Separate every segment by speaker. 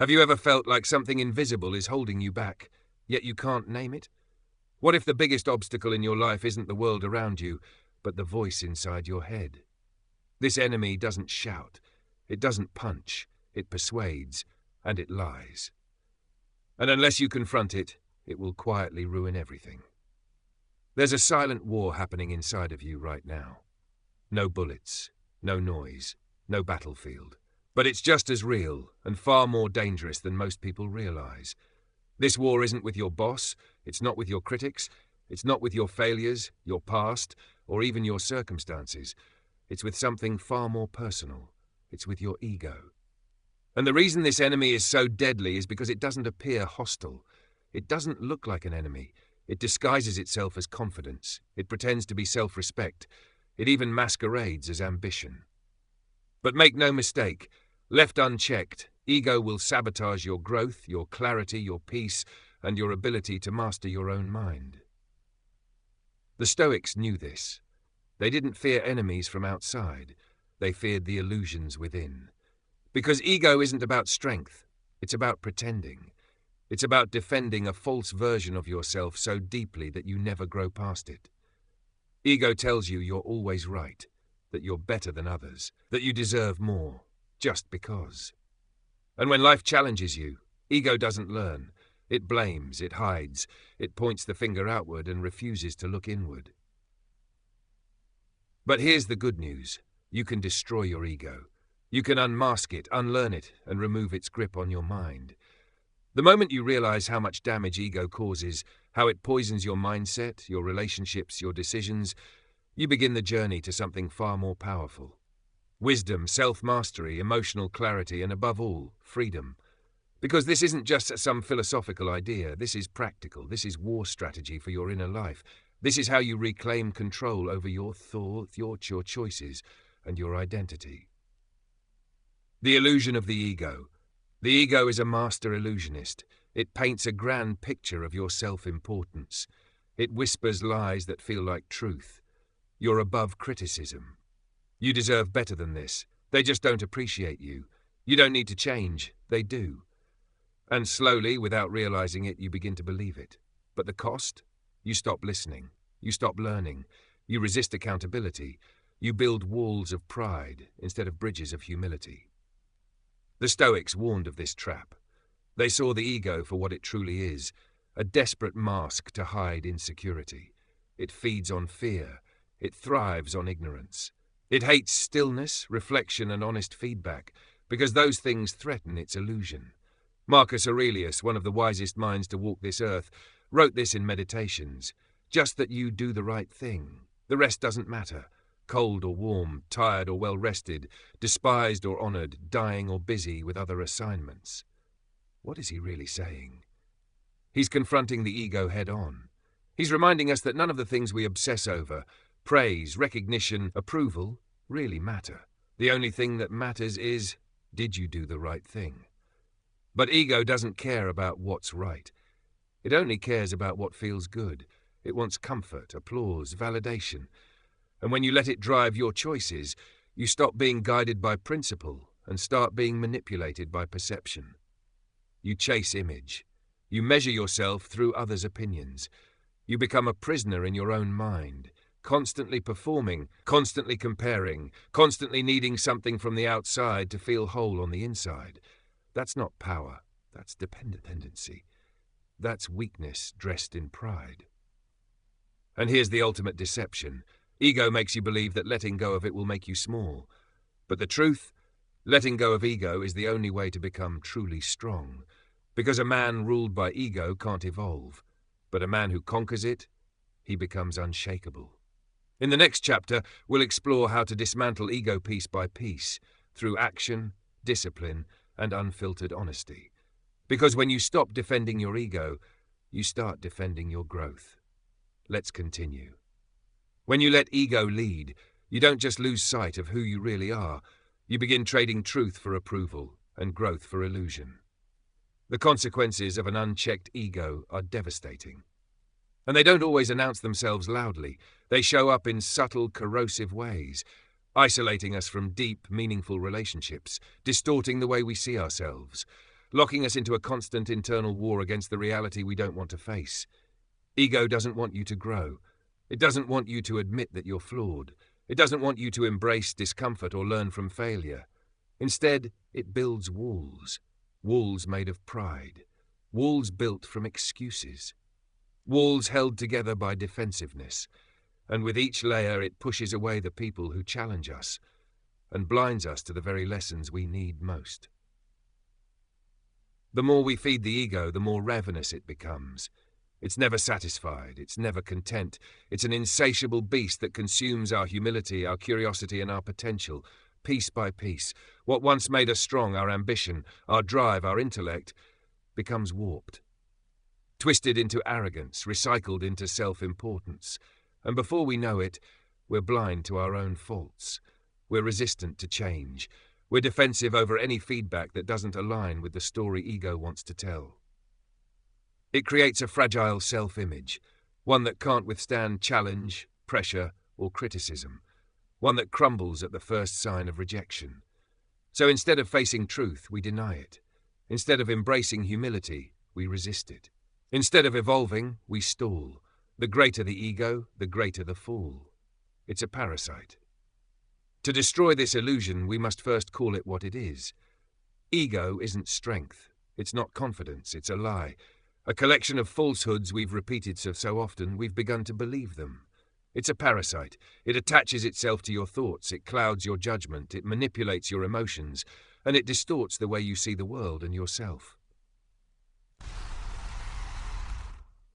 Speaker 1: Have you ever felt like something invisible is holding you back, yet you can't name it? What if the biggest obstacle in your life isn't the world around you, but the voice inside your head? This enemy doesn't shout, it doesn't punch, it persuades, and it lies. And unless you confront it, it will quietly ruin everything. There's a silent war happening inside of you right now. No bullets, no noise, no battlefield. But it's just as real and far more dangerous than most people realize. This war isn't with your boss, it's not with your critics, it's not with your failures, your past, or even your circumstances. It's with something far more personal. It's with your ego. And the reason this enemy is so deadly is because it doesn't appear hostile. It doesn't look like an enemy. It disguises itself as confidence. It pretends to be self-respect. It even masquerades as ambition. But make no mistake, left unchecked, ego will sabotage your growth, your clarity, your peace, and your ability to master your own mind. The Stoics knew this. They didn't fear enemies from outside. They feared the illusions within. Because ego isn't about strength. It's about pretending. It's about defending a false version of yourself so deeply that you never grow past it. Ego tells you you're always right, that you're better than others, that you deserve more, just because. And when life challenges you, ego doesn't learn. It blames, it hides, it points the finger outward and refuses to look inward. But here's the good news. You can destroy your ego. You can unmask it, unlearn it, and remove its grip on your mind. The moment you realize how much damage ego causes, how it poisons your mindset, your relationships, your decisions, you begin the journey to something far more powerful. Wisdom, self-mastery, emotional clarity, and above all, freedom. Because this isn't just some philosophical idea, this is practical, this is war strategy for your inner life. This is how you reclaim control over your thoughts, your choices, and your identity. The illusion of the ego. The ego is a master illusionist. It paints a grand picture of your self-importance. It whispers lies that feel like truth. You're above criticism. You deserve better than this. They just don't appreciate you. You don't need to change. They do. And slowly, without realizing it, you begin to believe it. But the cost? You stop listening. You stop learning. You resist accountability. You build walls of pride instead of bridges of humility. The Stoics warned of this trap. They saw the ego for what it truly is, a desperate mask to hide insecurity. It feeds on fear. It thrives on ignorance. It hates stillness, reflection, and honest feedback, because those things threaten its illusion. Marcus Aurelius, one of the wisest minds to walk this earth, wrote this in Meditations. Just that you do the right thing. The rest doesn't matter. Cold or warm, tired or well-rested, despised or honored, dying or busy with other assignments. What is he really saying? He's confronting the ego head-on. He's reminding us that none of the things we obsess over, praise, recognition, approval, really matter. The only thing that matters is, did you do the right thing? But ego doesn't care about what's right. It only cares about what feels good. It wants comfort, applause, validation. And when you let it drive your choices, you stop being guided by principle and start being manipulated by perception. You chase image. You measure yourself through others' opinions. You become a prisoner in your own mind, constantly performing, constantly comparing, constantly needing something from the outside to feel whole on the inside. That's not power. That's dependency. That's weakness dressed in pride. And here's the ultimate deception. Ego makes you believe that letting go of it will make you small. But the truth, letting go of ego is the only way to become truly strong. Because a man ruled by ego can't evolve. But a man who conquers it, he becomes unshakable. In the next chapter, we'll explore how to dismantle ego piece by piece, through action, discipline, and unfiltered honesty. Because when you stop defending your ego, you start defending your growth. Let's continue. When you let ego lead, you don't just lose sight of who you really are. You begin trading truth for approval and growth for illusion. The consequences of an unchecked ego are devastating. And they don't always announce themselves loudly. They show up in subtle, corrosive ways, isolating us from deep, meaningful relationships, distorting the way we see ourselves. locking us into a constant internal war against the reality we don't want to face. Ego doesn't want you to grow. It doesn't want you to admit that you're flawed. It doesn't want you to embrace discomfort or learn from failure. Instead, it builds walls. Walls made of pride. Walls built from excuses. Walls held together by defensiveness. And with each layer, it pushes away the people who challenge us and blinds us to the very lessons we need most. The more we feed the ego, the more ravenous it becomes. It's never satisfied, it's never content. It's an insatiable beast that consumes our humility, our curiosity, and our potential, piece by piece. What once made us strong, our ambition, our drive, our intellect, becomes warped, twisted into arrogance, recycled into self-importance. And before we know it, we're blind to our own faults. We're resistant to change. We're defensive over any feedback that doesn't align with the story ego wants to tell. It creates a fragile self-image, one that can't withstand challenge, pressure, or criticism, one that crumbles at the first sign of rejection. So instead of facing truth, we deny it. Instead of embracing humility, we resist it. Instead of evolving, we stall. The greater the ego, the greater the fall. It's a parasite. To destroy this illusion, we must first call it what it is. Ego isn't strength. It's not confidence. It's a lie. A collection of falsehoods we've repeated so often, we've begun to believe them. It's a parasite. It attaches itself to your thoughts. It clouds your judgment. It manipulates your emotions. And it distorts the way you see the world and yourself.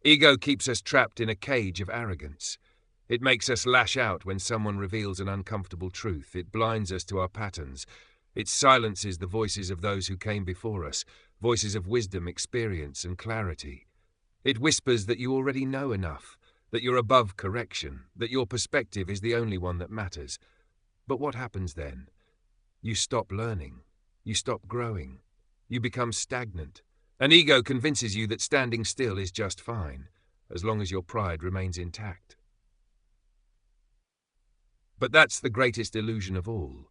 Speaker 1: Ego keeps us trapped in a cage of arrogance. It makes us lash out when someone reveals an uncomfortable truth. It blinds us to our patterns. It silences the voices of those who came before us, voices of wisdom, experience, and clarity. It whispers that you already know enough, that you're above correction, that your perspective is the only one that matters. But what happens then? You stop learning. You stop growing. You become stagnant. An ego convinces you that standing still is just fine, as long as your pride remains intact. But that's the greatest illusion of all,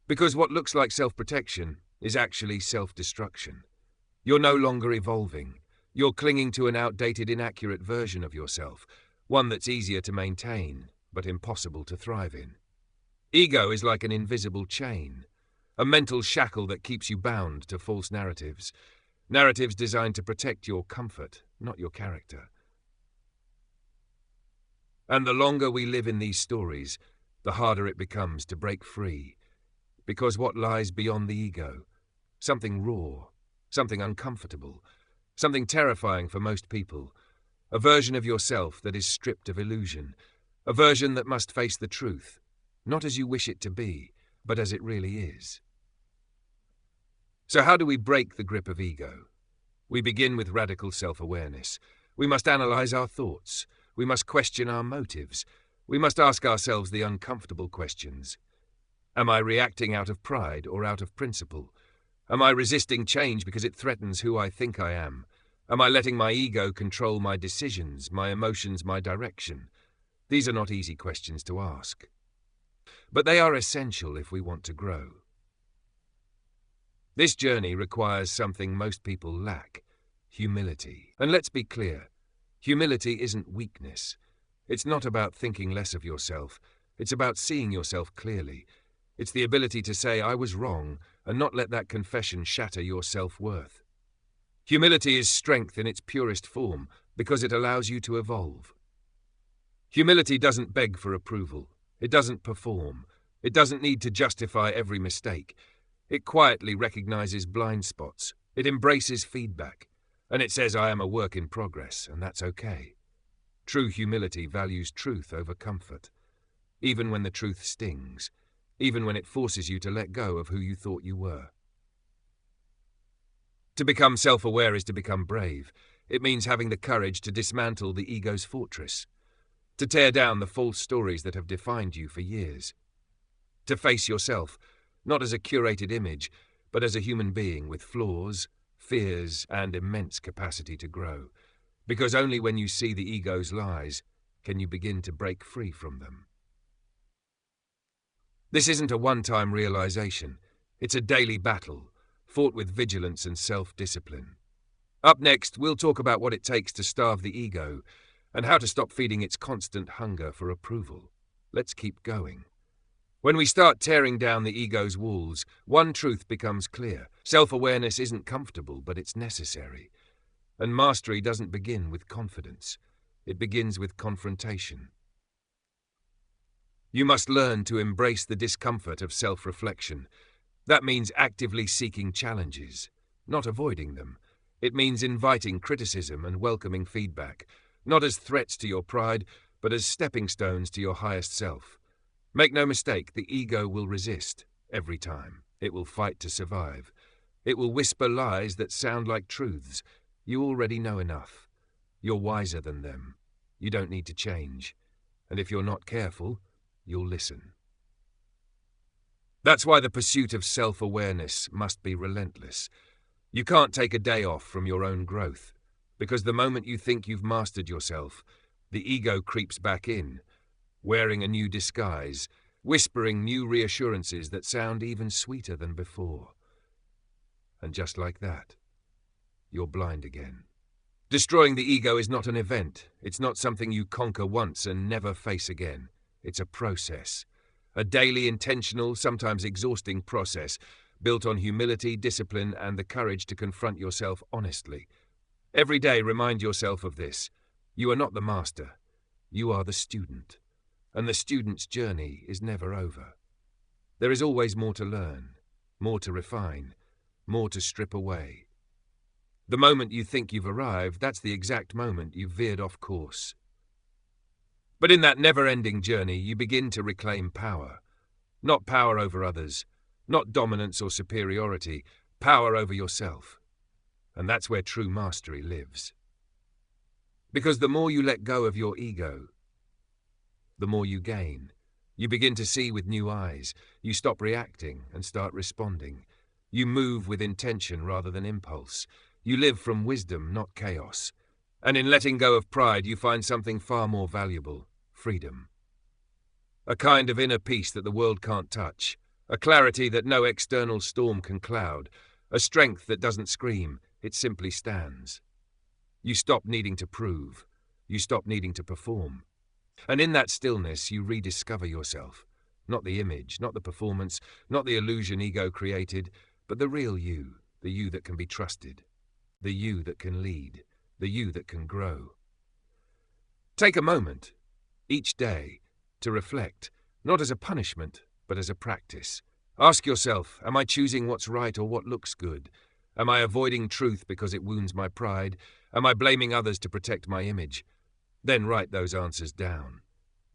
Speaker 1: because what looks like self-protection is actually self-destruction. You're no longer evolving. You're clinging to an outdated, inaccurate version of yourself, one that's easier to maintain, but impossible to thrive in. Ego is like an invisible chain, a mental shackle that keeps you bound to false narratives, narratives designed to protect your comfort, not your character. And the longer we live in these stories, the harder it becomes to break free, because what lies beyond the ego, something raw, something uncomfortable, something terrifying for most people, a version of yourself that is stripped of illusion, a version that must face the truth, not as you wish it to be, but as it really is. So how do we break the grip of ego? We begin with radical self-awareness. We must analyze our thoughts. We must question our motives. We must ask ourselves the uncomfortable questions. Am I reacting out of pride or out of principle? Am I resisting change because it threatens who I think I am? Am I letting my ego control my decisions, my emotions, my direction? These are not easy questions to ask. But they are essential if we want to grow. This journey requires something most people lack: humility. And let's be clear, humility isn't weakness. It's not about thinking less of yourself. It's about seeing yourself clearly. It's the ability to say, I was wrong, and not let that confession shatter your self-worth. Humility is strength in its purest form because it allows you to evolve. Humility doesn't beg for approval. It doesn't perform. It doesn't need to justify every mistake. It quietly recognizes blind spots. It embraces feedback. And it says, I am a work in progress, and that's okay. True humility values truth over comfort, even when the truth stings, even when it forces you to let go of who you thought you were. To become self-aware is to become brave. It means having the courage to dismantle the ego's fortress, to tear down the false stories that have defined you for years, to face yourself, not as a curated image, but as a human being with flaws, fears, and immense capacity to grow. Because only when you see the ego's lies can you begin to break free from them. This isn't a one-time realization. It's a daily battle, fought with vigilance and self-discipline. Up next, we'll talk about what it takes to starve the ego and how to stop feeding its constant hunger for approval. Let's keep going. When we start tearing down the ego's walls, one truth becomes clear. Self-awareness isn't comfortable, but it's necessary. And mastery doesn't begin with confidence. It begins with confrontation. You must learn to embrace the discomfort of self-reflection. That means actively seeking challenges, not avoiding them. It means inviting criticism and welcoming feedback, not as threats to your pride, but as stepping stones to your highest self. Make no mistake, the ego will resist every time. It will fight to survive. It will whisper lies that sound like truths. You already know enough. You're wiser than them. You don't need to change. And if you're not careful, you'll listen. That's why the pursuit of self-awareness must be relentless. You can't take a day off from your own growth, because the moment you think you've mastered yourself, the ego creeps back in, wearing a new disguise, whispering new reassurances that sound even sweeter than before. And just like that, you're blind again. Destroying the ego is not an event. It's not something you conquer once and never face again. It's a process. A daily, intentional, sometimes exhausting process, built on humility, discipline, and the courage to confront yourself honestly. Every day remind yourself of this. You are not the master. You are the student. And the student's journey is never over. There is always more to learn, more to refine, more to strip away. The moment you think you've arrived, that's the exact moment you've veered off course. But in that never-ending journey, you begin to reclaim power. Not power over others, not dominance or superiority, power over yourself. And that's where true mastery lives. Because the more you let go of your ego, the more you gain. You begin to see with new eyes. You stop reacting and start responding. You move with intention rather than impulse. You live from wisdom, not chaos. And in letting go of pride, you find something far more valuable: freedom. A kind of inner peace that the world can't touch. A clarity that no external storm can cloud. A strength that doesn't scream, it simply stands. You stop needing to prove. You stop needing to perform. And in that stillness, you rediscover yourself. Not the image, not the performance, not the illusion ego created, but the real you, the you that can be trusted, the you that can lead, the you that can grow. Take a moment, each day, to reflect, not as a punishment, but as a practice. Ask yourself, am I choosing what's right or what looks good? Am I avoiding truth because it wounds my pride? Am I blaming others to protect my image? Then write those answers down.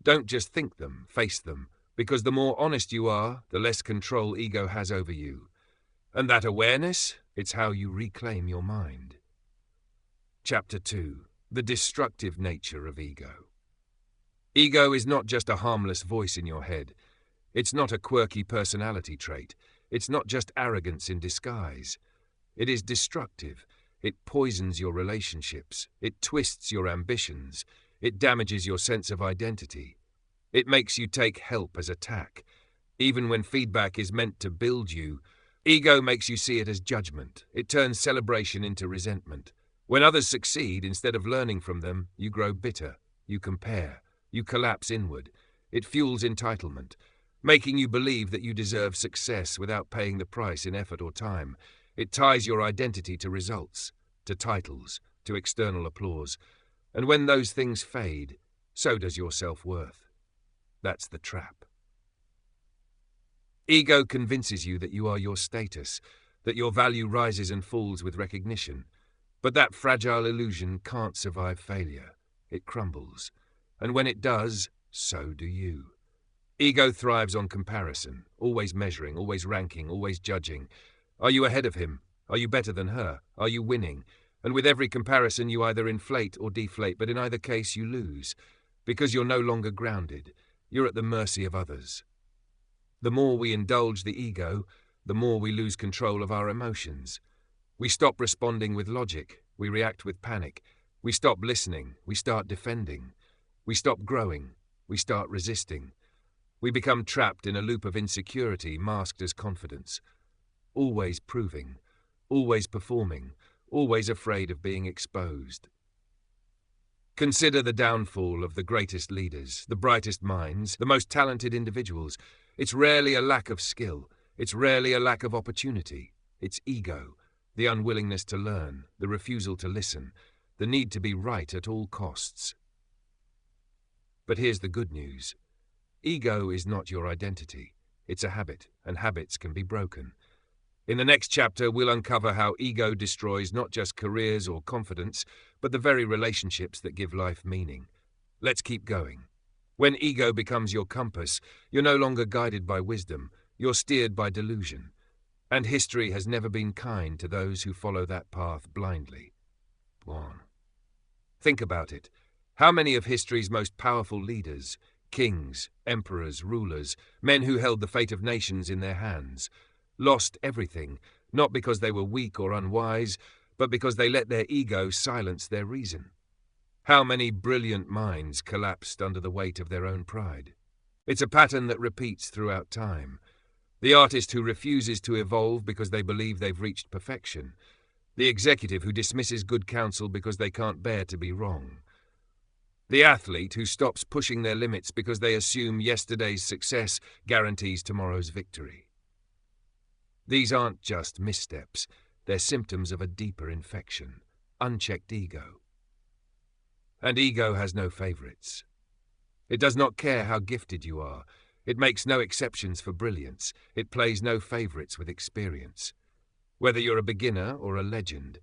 Speaker 1: Don't just think them, face them, because the more honest you are, the less control ego has over you. And that awareness, it's how you reclaim your mind. Chapter 2. The destructive nature of ego. Ego is not just a harmless voice in your head. It's not a quirky personality trait. It's not just arrogance in disguise. It is destructive. It poisons your relationships. It twists your ambitions. It damages your sense of identity. It makes you take help as attack. Even when feedback is meant to build you, ego makes you see it as judgment. It turns celebration into resentment. When others succeed, instead of learning from them, you grow bitter. You compare. You collapse inward. It fuels entitlement, making you believe that you deserve success without paying the price in effort or time. It ties your identity to results, to titles, to external applause. And when those things fade, so does your self-worth. That's the trap. Ego convinces you that you are your status, that your value rises and falls with recognition. But that fragile illusion can't survive failure. It crumbles. And when it does, so do you. Ego thrives on comparison, always measuring, always ranking, always judging. Are you ahead of him? Are you better than her? Are you winning? And with every comparison you either inflate or deflate, but in either case you lose, because you're no longer grounded. You're at the mercy of others. The more we indulge the ego, the more we lose control of our emotions. We stop responding with logic. We react with panic. We stop listening. We start defending. We stop growing. We start resisting. We become trapped in a loop of insecurity masked as confidence. Always proving, always performing, always afraid of being exposed. Consider the downfall of the greatest leaders, the brightest minds, the most talented individuals. It's rarely a lack of skill. It's rarely a lack of opportunity. It's ego, the unwillingness to learn, the refusal to listen, the need to be right at all costs. But here's the good news. Ego is not your identity. It's a habit, and habits can be broken. In the next chapter, we'll uncover how ego destroys not just careers or confidence, but the very relationships that give life meaning. Let's keep going. When ego becomes your compass, you're no longer guided by wisdom, you're steered by delusion. And history has never been kind to those who follow that path blindly. Go on. Think about it. How many of history's most powerful leaders, kings, emperors, rulers, men who held the fate of nations in their hands, lost everything, not because they were weak or unwise, but because they let their ego silence their reason? How many brilliant minds collapsed under the weight of their own pride? It's a pattern that repeats throughout time. The artist who refuses to evolve because they believe they've reached perfection. The executive who dismisses good counsel because they can't bear to be wrong. The athlete who stops pushing their limits because they assume yesterday's success guarantees tomorrow's victory. These aren't just missteps, they're symptoms of a deeper infection, unchecked ego. And ego has no favorites. It does not care how gifted you are. It makes no exceptions for brilliance. It plays no favorites with experience. Whether you're a beginner or a legend,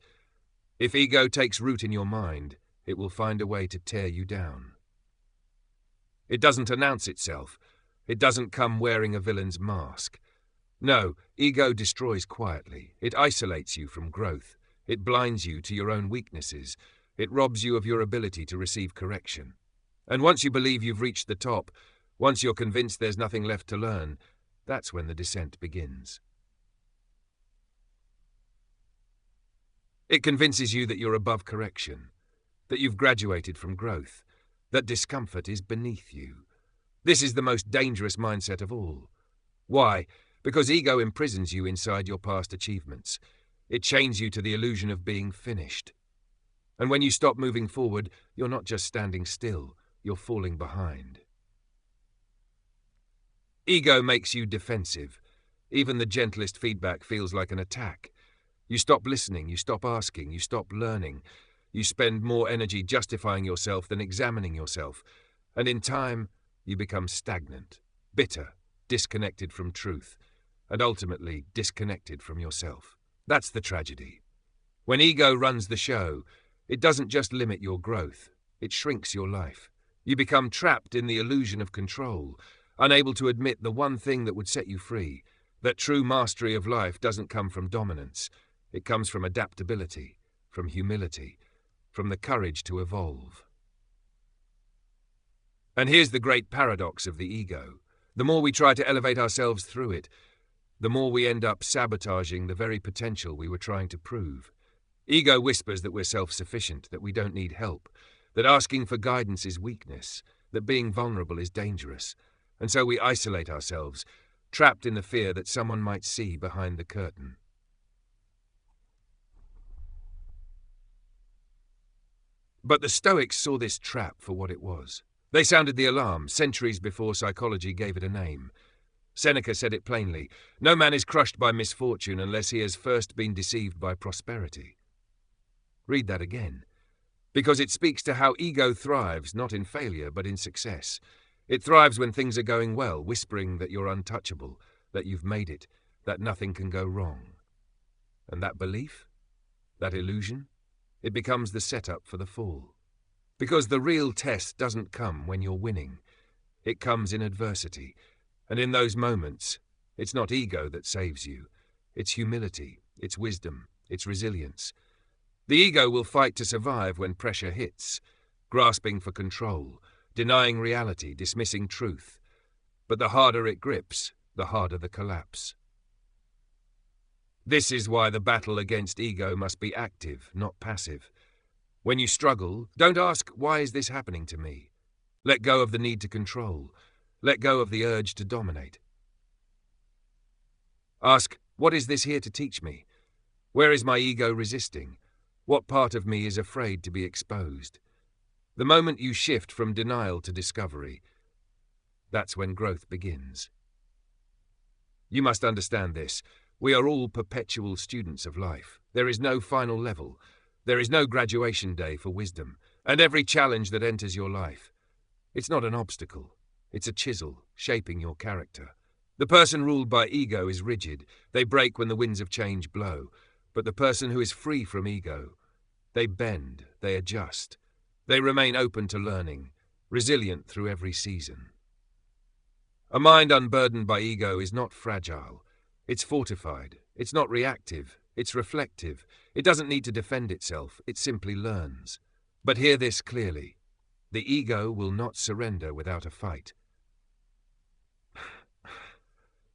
Speaker 1: if ego takes root in your mind, it will find a way to tear you down. It doesn't announce itself. It doesn't come wearing a villain's mask. No, ego destroys quietly. It isolates you from growth. It blinds you to your own weaknesses. It robs you of your ability to receive correction. And once you believe you've reached the top, once you're convinced there's nothing left to learn, that's when the descent begins. It convinces you that you're above correction, that you've graduated from growth, that discomfort is beneath you. This is the most dangerous mindset of all. Why? Because ego imprisons you inside your past achievements. It chains you to the illusion of being finished. And when you stop moving forward, you're not just standing still, you're falling behind. Ego makes you defensive. Even the gentlest feedback feels like an attack. You stop listening, you stop asking, you stop learning. You spend more energy justifying yourself than examining yourself. And in time, you become stagnant, bitter, disconnected from truth, and ultimately disconnected from yourself. That's the tragedy. When ego runs the show, it doesn't just limit your growth, it shrinks your life. You become trapped in the illusion of control, unable to admit the one thing that would set you free, that true mastery of life doesn't come from dominance. It comes from adaptability, from humility, from the courage to evolve. And here's the great paradox of the ego. The more we try to elevate ourselves through it, the more we end up sabotaging the very potential we were trying to prove. Ego whispers that we're self-sufficient, that we don't need help, that asking for guidance is weakness, that being vulnerable is dangerous. And so we isolate ourselves, trapped in the fear that someone might see behind the curtain. But the Stoics saw this trap for what it was. They sounded the alarm centuries before psychology gave it a name. Seneca said it plainly, no man is crushed by misfortune unless he has first been deceived by prosperity. Read that again, because it speaks to how ego thrives not in failure but in success. It thrives when things are going well, whispering that you're untouchable, that you've made it, that nothing can go wrong. And that belief, that illusion, it becomes the setup for the fall. Because the real test doesn't come when you're winning. It comes in adversity. And in those moments, it's not ego that saves you. It's humility, it's wisdom, it's resilience. The ego will fight to survive when pressure hits, grasping for control, denying reality, dismissing truth. But the harder it grips, the harder the collapse. This is why the battle against ego must be active, not passive. When you struggle, don't ask, why is this happening to me? Let go of the need to control. Let go of the urge to dominate. Ask, what is this here to teach me? Where is my ego resisting? What part of me is afraid to be exposed? The moment you shift from denial to discovery, that's when growth begins. You must understand this. We are all perpetual students of life. There is no final level. There is no graduation day for wisdom. And every challenge that enters your life, it's not an obstacle. It's a chisel shaping your character. The person ruled by ego is rigid. They break when the winds of change blow. But the person who is free from ego, they bend, they adjust. They remain open to learning, resilient through every season. A mind unburdened by ego is not fragile. It's fortified. It's not reactive. It's reflective. It doesn't need to defend itself. It simply learns. But hear this clearly. The ego will not surrender without a fight.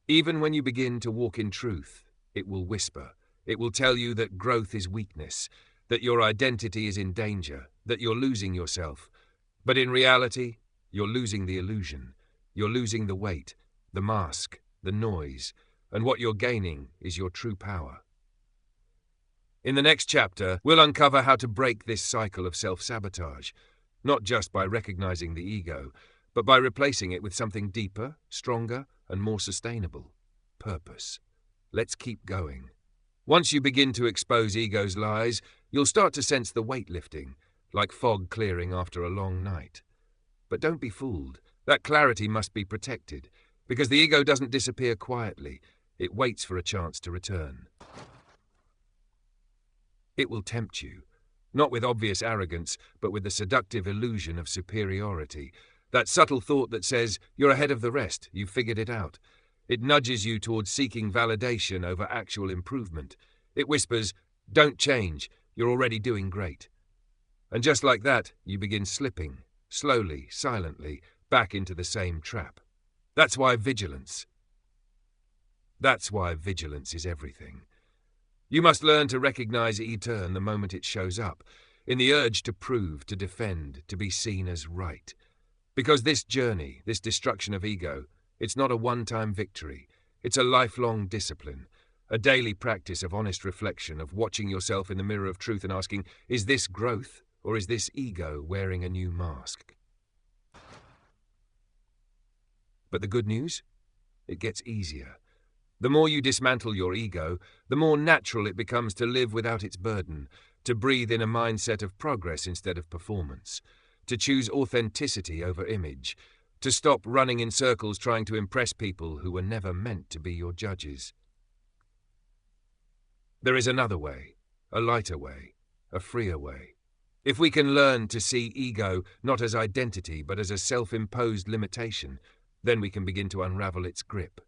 Speaker 1: Even when you begin to walk in truth, it will whisper. It will tell you that growth is weakness, that your identity is in danger, that you're losing yourself. But in reality, you're losing the illusion. You're losing the weight, the mask, the noise, and what you're gaining is your true power. In the next chapter, we'll uncover how to break this cycle of self-sabotage, not just by recognizing the ego, but by replacing it with something deeper, stronger, and more sustainable: purpose. Let's keep going. Once you begin to expose ego's lies, you'll start to sense the weight lifting, like fog clearing after a long night. But don't be fooled. That clarity must be protected, because the ego doesn't disappear quietly. It waits for a chance to return. It will tempt you, not with obvious arrogance, but with the seductive illusion of superiority. That subtle thought that says, you're ahead of the rest, you've figured it out. It nudges you towards seeking validation over actual improvement. It whispers, don't change, you're already doing great. And just like that, you begin slipping, slowly, silently, back into the same trap. That's why vigilance is everything. You must learn to recognize e-turn the moment it shows up, in the urge to prove, to defend, to be seen as right. Because this journey, this destruction of ego, it's not a one-time victory. It's a lifelong discipline, a daily practice of honest reflection, of watching yourself in the mirror of truth and asking, is this growth, or is this ego wearing a new mask? But the good news? It gets easier. The more you dismantle your ego, the more natural it becomes to live without its burden, to breathe in a mindset of progress instead of performance, to choose authenticity over image, to stop running in circles trying to impress people who were never meant to be your judges. There is another way, a lighter way, a freer way. If we can learn to see ego not as identity but as a self-imposed limitation, then we can begin to unravel its grip.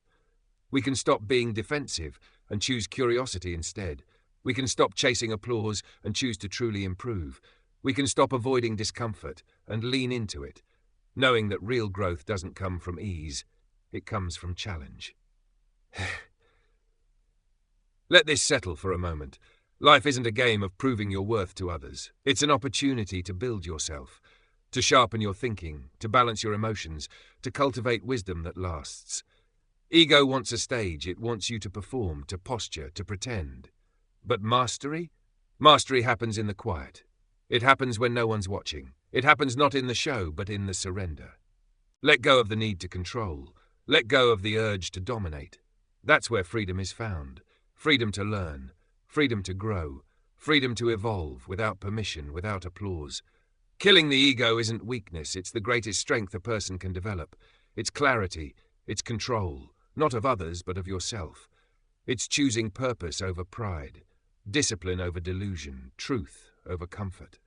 Speaker 1: We can stop being defensive and choose curiosity instead. We can stop chasing applause and choose to truly improve. We can stop avoiding discomfort and lean into it, knowing that real growth doesn't come from ease, it comes from challenge. Let this settle for a moment. Life isn't a game of proving your worth to others. It's an opportunity to build yourself, to sharpen your thinking, to balance your emotions, to cultivate wisdom that lasts. Ego wants a stage. It wants you to perform, to posture, to pretend. But mastery? Mastery happens in the quiet. It happens when no one's watching. It happens not in the show, but in the surrender. Let go of the need to control. Let go of the urge to dominate. That's where freedom is found. Freedom to learn. Freedom to grow. Freedom to evolve without permission, without applause. Killing the ego isn't weakness. It's the greatest strength a person can develop. It's clarity. It's control. Not of others, but of yourself. It's choosing purpose over pride, discipline over delusion, truth over comfort.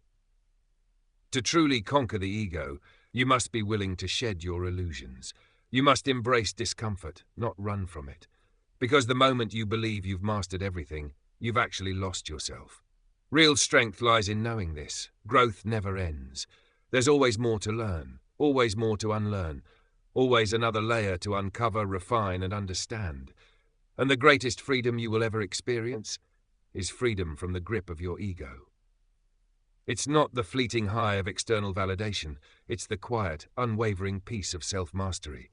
Speaker 1: To truly conquer the ego, you must be willing to shed your illusions. You must embrace discomfort, not run from it. Because the moment you believe you've mastered everything, you've actually lost yourself. Real strength lies in knowing this. Growth never ends. There's always more to learn, always more to unlearn, always another layer to uncover, refine, and understand. And the greatest freedom you will ever experience is freedom from the grip of your ego. It's not the fleeting high of external validation. It's the quiet, unwavering peace of self-mastery.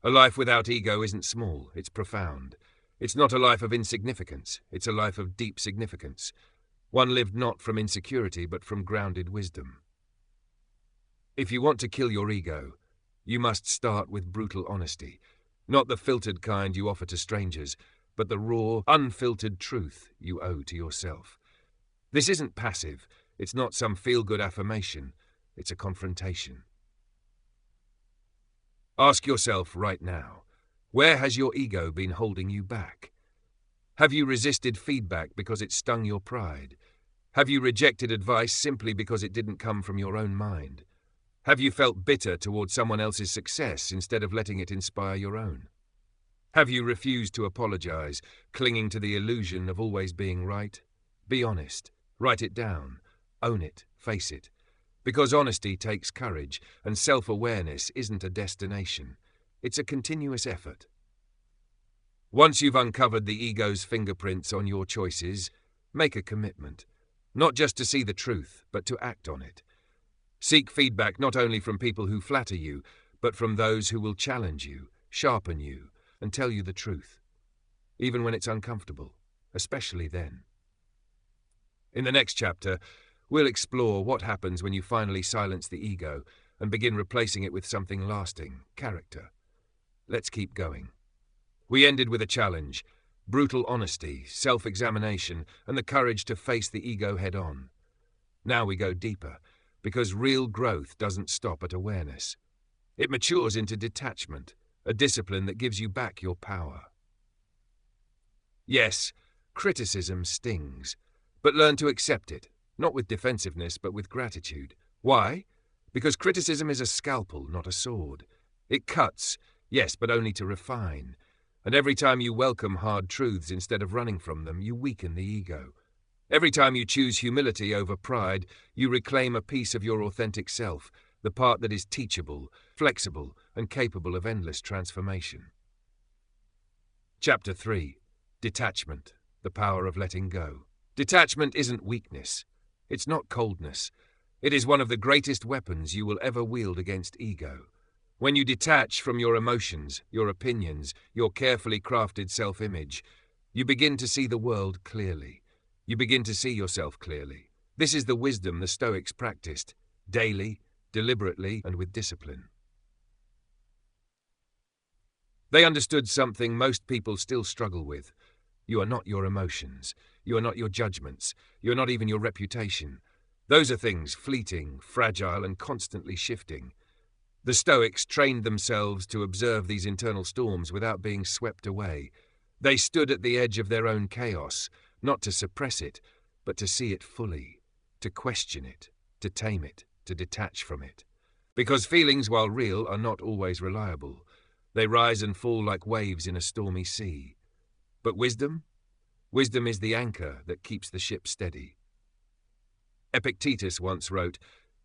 Speaker 1: A life without ego isn't small, it's profound. It's not a life of insignificance, it's a life of deep significance. One lived not from insecurity, but from grounded wisdom. If you want to kill your ego, you must start with brutal honesty, not the filtered kind you offer to strangers, but the raw, unfiltered truth you owe to yourself. This isn't passive, it's not some feel-good affirmation, it's a confrontation. Ask yourself right now, where has your ego been holding you back? Have you resisted feedback because it stung your pride? Have you rejected advice simply because it didn't come from your own mind? Have you felt bitter towards someone else's success instead of letting it inspire your own? Have you refused to apologize, clinging to the illusion of always being right? Be honest. Write it down. Own it. Face it. Because honesty takes courage, and self-awareness isn't a destination. It's a continuous effort. Once you've uncovered the ego's fingerprints on your choices, make a commitment. Not just to see the truth, but to act on it. Seek feedback not only from people who flatter you, but from those who will challenge you, sharpen you, and tell you the truth, even when it's uncomfortable, especially then. In the next chapter, we'll explore what happens when you finally silence the ego and begin replacing it with something lasting, character. Let's keep going. We ended with a challenge, brutal honesty, self-examination, and the courage to face the ego head-on. Now we go deeper, because real growth doesn't stop at awareness. It matures into detachment, a discipline that gives you back your power. Yes, criticism stings, but learn to accept it, not with defensiveness, but with gratitude. Why? Because criticism is a scalpel, not a sword. It cuts, yes, but only to refine. And every time you welcome hard truths instead of running from them, you weaken the ego. Every time you choose humility over pride, you reclaim a piece of your authentic self, the part that is teachable, flexible, and capable of endless transformation. Chapter 3. Detachment, the power of letting go. Detachment isn't weakness. It's not coldness. It is one of the greatest weapons you will ever wield against ego. When you detach from your emotions, your opinions, your carefully crafted self-image, you begin to see the world clearly. You begin to see yourself clearly. This is the wisdom the Stoics practiced, daily, deliberately, and with discipline. They understood something most people still struggle with. You are not your emotions. You are not your judgments. You are not even your reputation. Those are things fleeting, fragile, and constantly shifting. The Stoics trained themselves to observe these internal storms without being swept away. They stood at the edge of their own chaos, not to suppress it, but to see it fully, to question it, to tame it, to detach from it. Because feelings, while real, are not always reliable. They rise and fall like waves in a stormy sea. But wisdom? Wisdom is the anchor that keeps the ship steady. Epictetus once wrote,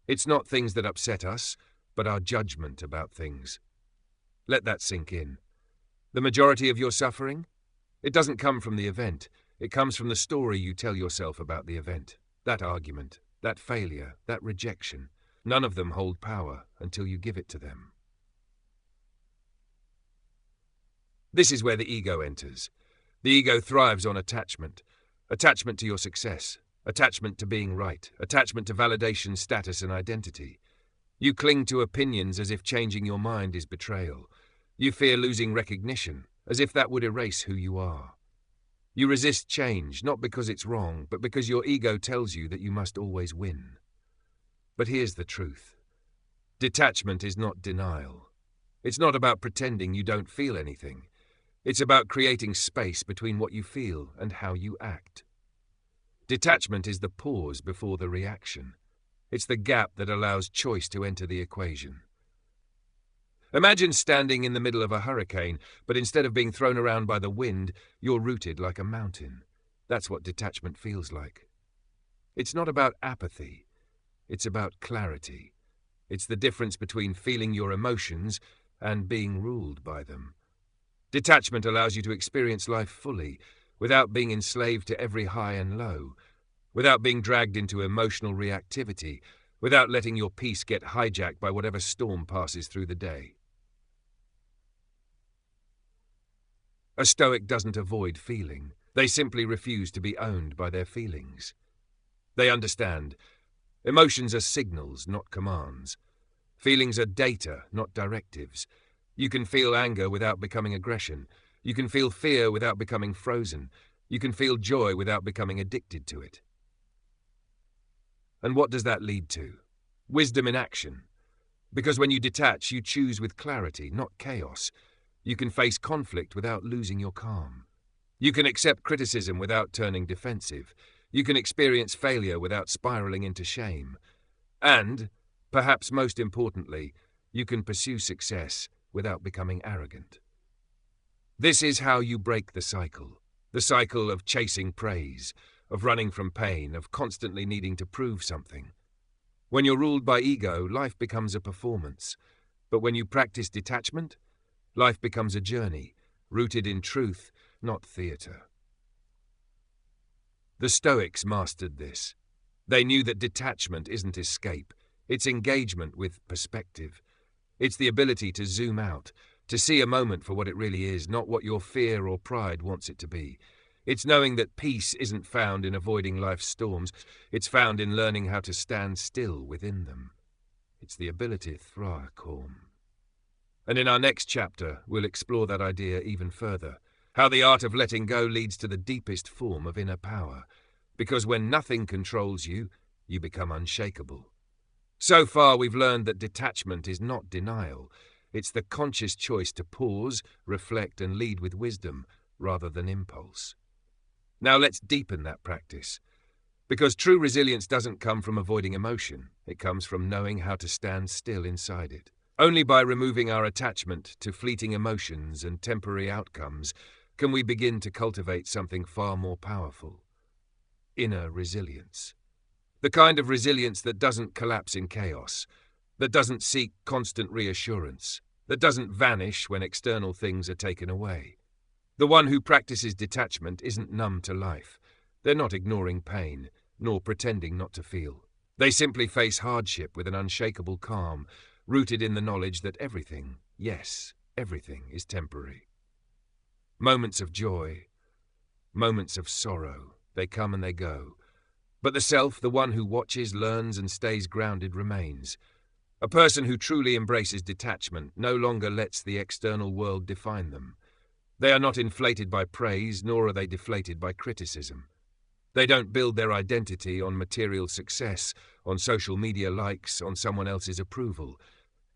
Speaker 1: "It's not things that upset us, but our judgment about things." Let that sink in. The majority of your suffering? It doesn't come from the event. It comes from the story you tell yourself about the event. That argument, that failure, that rejection. None of them hold power until you give it to them. This is where the ego enters. The ego thrives on attachment. Attachment to your success. Attachment to being right. Attachment to validation, status, and identity. You cling to opinions as if changing your mind is betrayal. You fear losing recognition, as if that would erase who you are. You resist change, not because it's wrong, but because your ego tells you that you must always win. But here's the truth. Detachment is not denial. It's not about pretending you don't feel anything. It's about creating space between what you feel and how you act. Detachment is the pause before the reaction. It's the gap that allows choice to enter the equation. Imagine standing in the middle of a hurricane, but instead of being thrown around by the wind, you're rooted like a mountain. That's what detachment feels like. It's not about apathy. It's about clarity. It's the difference between feeling your emotions and being ruled by them. Detachment allows you to experience life fully, without being enslaved to every high and low, without being dragged into emotional reactivity, without letting your peace get hijacked by whatever storm passes through the day. A Stoic doesn't avoid feeling. They simply refuse to be owned by their feelings. They understand. Emotions are signals, not commands. Feelings are data, not directives. You can feel anger without becoming aggression. You can feel fear without becoming frozen. You can feel joy without becoming addicted to it. And what does that lead to? Wisdom in action. Because when you detach, you choose with clarity, not chaos. You can face conflict without losing your calm. You can accept criticism without turning defensive. You can experience failure without spiraling into shame. And, perhaps most importantly, you can pursue success without becoming arrogant. This is how you break the cycle of chasing praise, of running from pain, of constantly needing to prove something. When you're ruled by ego, life becomes a performance. But when you practice detachment, life becomes a journey, rooted in truth, not theatre. The Stoics mastered this. They knew that detachment isn't escape, it's engagement with perspective. It's the ability to zoom out, to see a moment for what it really is, not what your fear or pride wants it to be. It's knowing that peace isn't found in avoiding life's storms, it's found in learning how to stand still within them. It's the ability to thrive calm. And in our next chapter, we'll explore that idea even further, how the art of letting go leads to the deepest form of inner power, because when nothing controls you, you become unshakable. So far, we've learned that detachment is not denial. It's the conscious choice to pause, reflect, and lead with wisdom, rather than impulse. Now let's deepen that practice. Because true resilience doesn't come from avoiding emotion. It comes from knowing how to stand still inside it. Only by removing our attachment to fleeting emotions and temporary outcomes can we begin to cultivate something far more powerful. Inner resilience. The kind of resilience that doesn't collapse in chaos, that doesn't seek constant reassurance, that doesn't vanish when external things are taken away. The one who practices detachment isn't numb to life. They're not ignoring pain, nor pretending not to feel. They simply face hardship with an unshakable calm, rooted in the knowledge that everything, yes, everything is temporary. Moments of joy, moments of sorrow, they come and they go. But the self, the one who watches, learns, and stays grounded, remains. A person who truly embraces detachment no longer lets the external world define them. They are not inflated by praise, nor are they deflated by criticism. They don't build their identity on material success, on social media likes, on someone else's approval.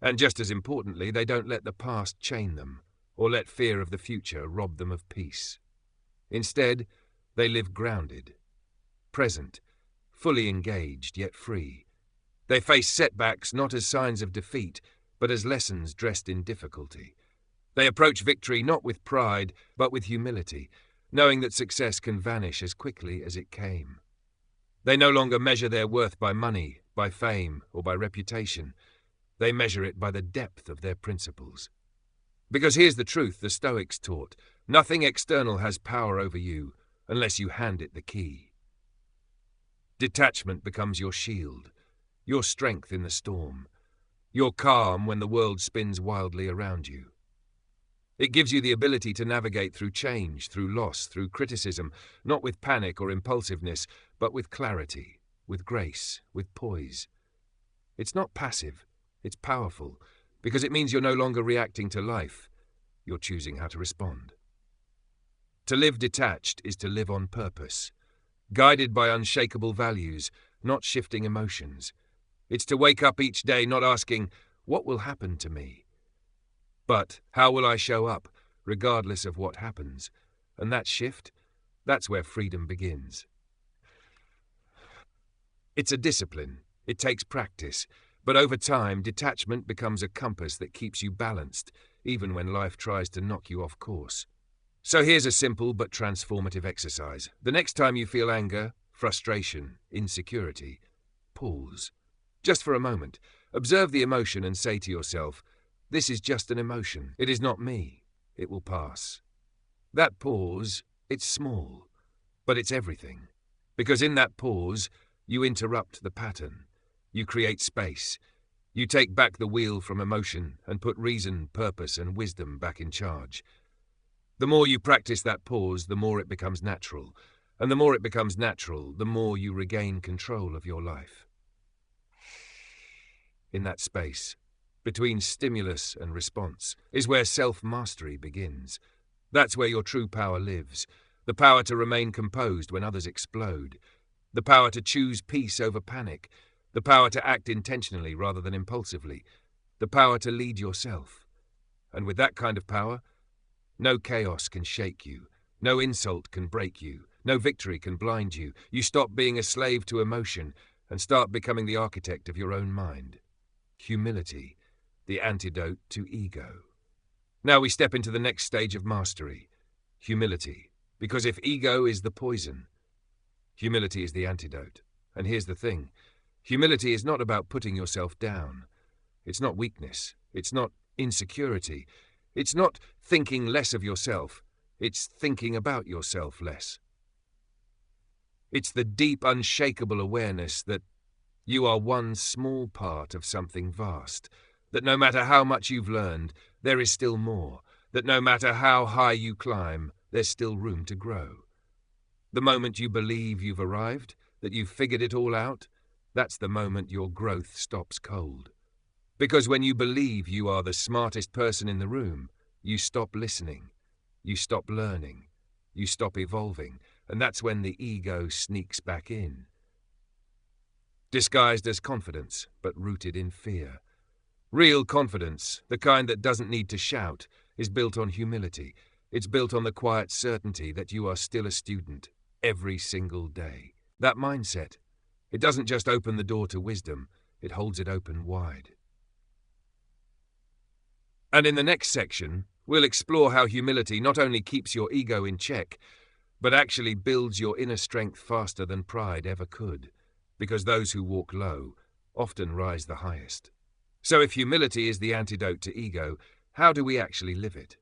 Speaker 1: And just as importantly, they don't let the past chain them, or let fear of the future rob them of peace. Instead, they live grounded, present, fully engaged yet free. They face setbacks not as signs of defeat, but as lessons dressed in difficulty. They approach victory not with pride, but with humility, knowing that success can vanish as quickly as it came. They no longer measure their worth by money, by fame, or by reputation. They measure it by the depth of their principles. Because here's the truth the Stoics taught: nothing external has power over you unless you hand it the key. Detachment becomes your shield, your strength in the storm, your calm when the world spins wildly around you. It gives you the ability to navigate through change, through loss, through criticism, not with panic or impulsiveness, but with clarity, with grace, with poise. It's not passive, it's powerful, because it means you're no longer reacting to life, you're choosing how to respond. To live detached is to live on purpose, guided by unshakable values, not shifting emotions. It's to wake up each day not asking, what will happen to me? But how will I show up, regardless of what happens? And that shift, that's where freedom begins. It's a discipline. It takes practice. But over time, detachment becomes a compass that keeps you balanced, even when life tries to knock you off course. So here's a simple but transformative exercise. The next time you feel anger, frustration, insecurity, pause. Just for a moment, observe the emotion and say to yourself, this is just an emotion. It is not me. It will pass. That pause, it's small, but it's everything. Because in that pause, you interrupt the pattern. You create space. You take back the wheel from emotion and put reason, purpose, and wisdom back in charge. The more you practice that pause, the more it becomes natural. And the more it becomes natural, the more you regain control of your life. In that space, between stimulus and response, is where self-mastery begins. That's where your true power lives. The power to remain composed when others explode. The power to choose peace over panic. The power to act intentionally rather than impulsively. The power to lead yourself. And with that kind of power, no chaos can shake you. No insult can break you. No victory can blind you. You stop being a slave to emotion and start becoming the architect of your own mind. Humility, the antidote to ego. Now we step into the next stage of mastery. Humility. Because if ego is the poison, humility is the antidote. And here's the thing. Humility is not about putting yourself down. It's not weakness. It's not insecurity. It's not thinking less of yourself. It's thinking about yourself less. It's the deep, unshakable awareness that you are one small part of something vast, that no matter how much you've learned, there is still more, that no matter how high you climb, there's still room to grow. The moment you believe you've arrived, that you've figured it all out, that's the moment your growth stops cold. Because when you believe you are the smartest person in the room, you stop listening, you stop learning, you stop evolving, and that's when the ego sneaks back in. Disguised as confidence, but rooted in fear. Real confidence, the kind that doesn't need to shout, is built on humility. It's built on the quiet certainty that you are still a student, every single day. That mindset, it doesn't just open the door to wisdom, it holds it open wide. And in the next section, we'll explore how humility not only keeps your ego in check, but actually builds your inner strength faster than pride ever could, because those who walk low often rise the highest. So if humility is the antidote to ego, how do we actually live it?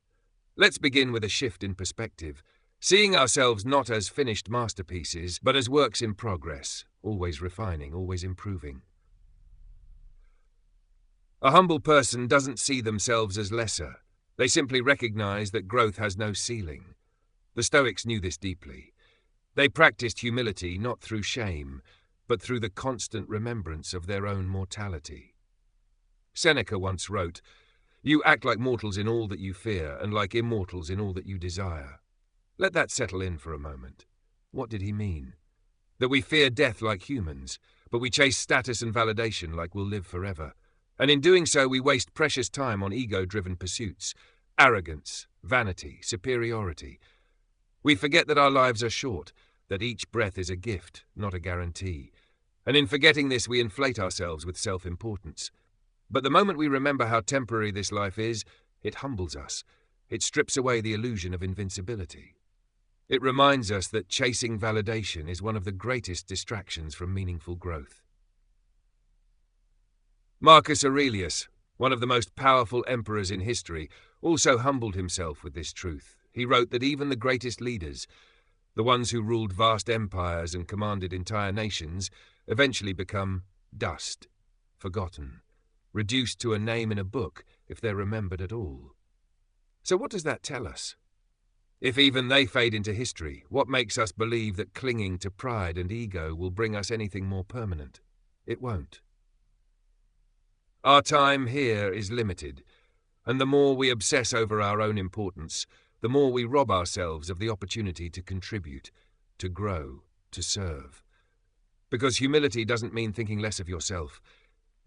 Speaker 1: Let's begin with a shift in perspective, seeing ourselves not as finished masterpieces, but as works in progress, always refining, always improving. A humble person doesn't see themselves as lesser. They simply recognize that growth has no ceiling. The Stoics knew this deeply. They practiced humility not through shame, but through the constant remembrance of their own mortality. Seneca once wrote, "You act like mortals in all that you fear, and like immortals in all that you desire." Let that settle in for a moment. What did he mean? That we fear death like humans, but we chase status and validation like we'll live forever. And in doing so, we waste precious time on ego-driven pursuits, arrogance, vanity, superiority. We forget that our lives are short, that each breath is a gift, not a guarantee. And in forgetting this, we inflate ourselves with self-importance. But the moment we remember how temporary this life is, it humbles us. It strips away the illusion of invincibility. It reminds us that chasing validation is one of the greatest distractions from meaningful growth. Marcus Aurelius, one of the most powerful emperors in history, also humbled himself with this truth. He wrote that even the greatest leaders, the ones who ruled vast empires and commanded entire nations, eventually become dust, forgotten, reduced to a name in a book if they're remembered at all. So what does that tell us? If even they fade into history, what makes us believe that clinging to pride and ego will bring us anything more permanent? It won't. Our time here is limited, and the more we obsess over our own importance, the more we rob ourselves of the opportunity to contribute, to grow, to serve. Because humility doesn't mean thinking less of yourself.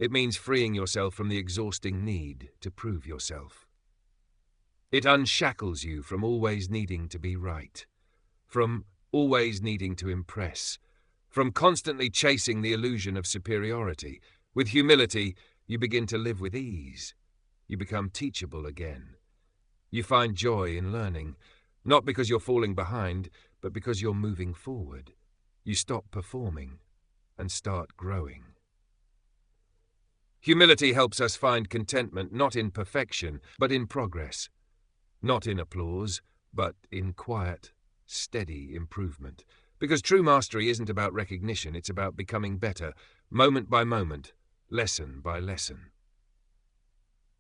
Speaker 1: It means freeing yourself from the exhausting need to prove yourself. It unshackles you from always needing to be right, from always needing to impress, from constantly chasing the illusion of superiority. With humility, you begin to live with ease. You become teachable again. You find joy in learning, not because you're falling behind, but because you're moving forward. You stop performing and start growing. Humility helps us find contentment not in perfection, but in progress. Not in applause, but in quiet, steady improvement. Because true mastery isn't about recognition, it's about becoming better, moment by moment, lesson by lesson.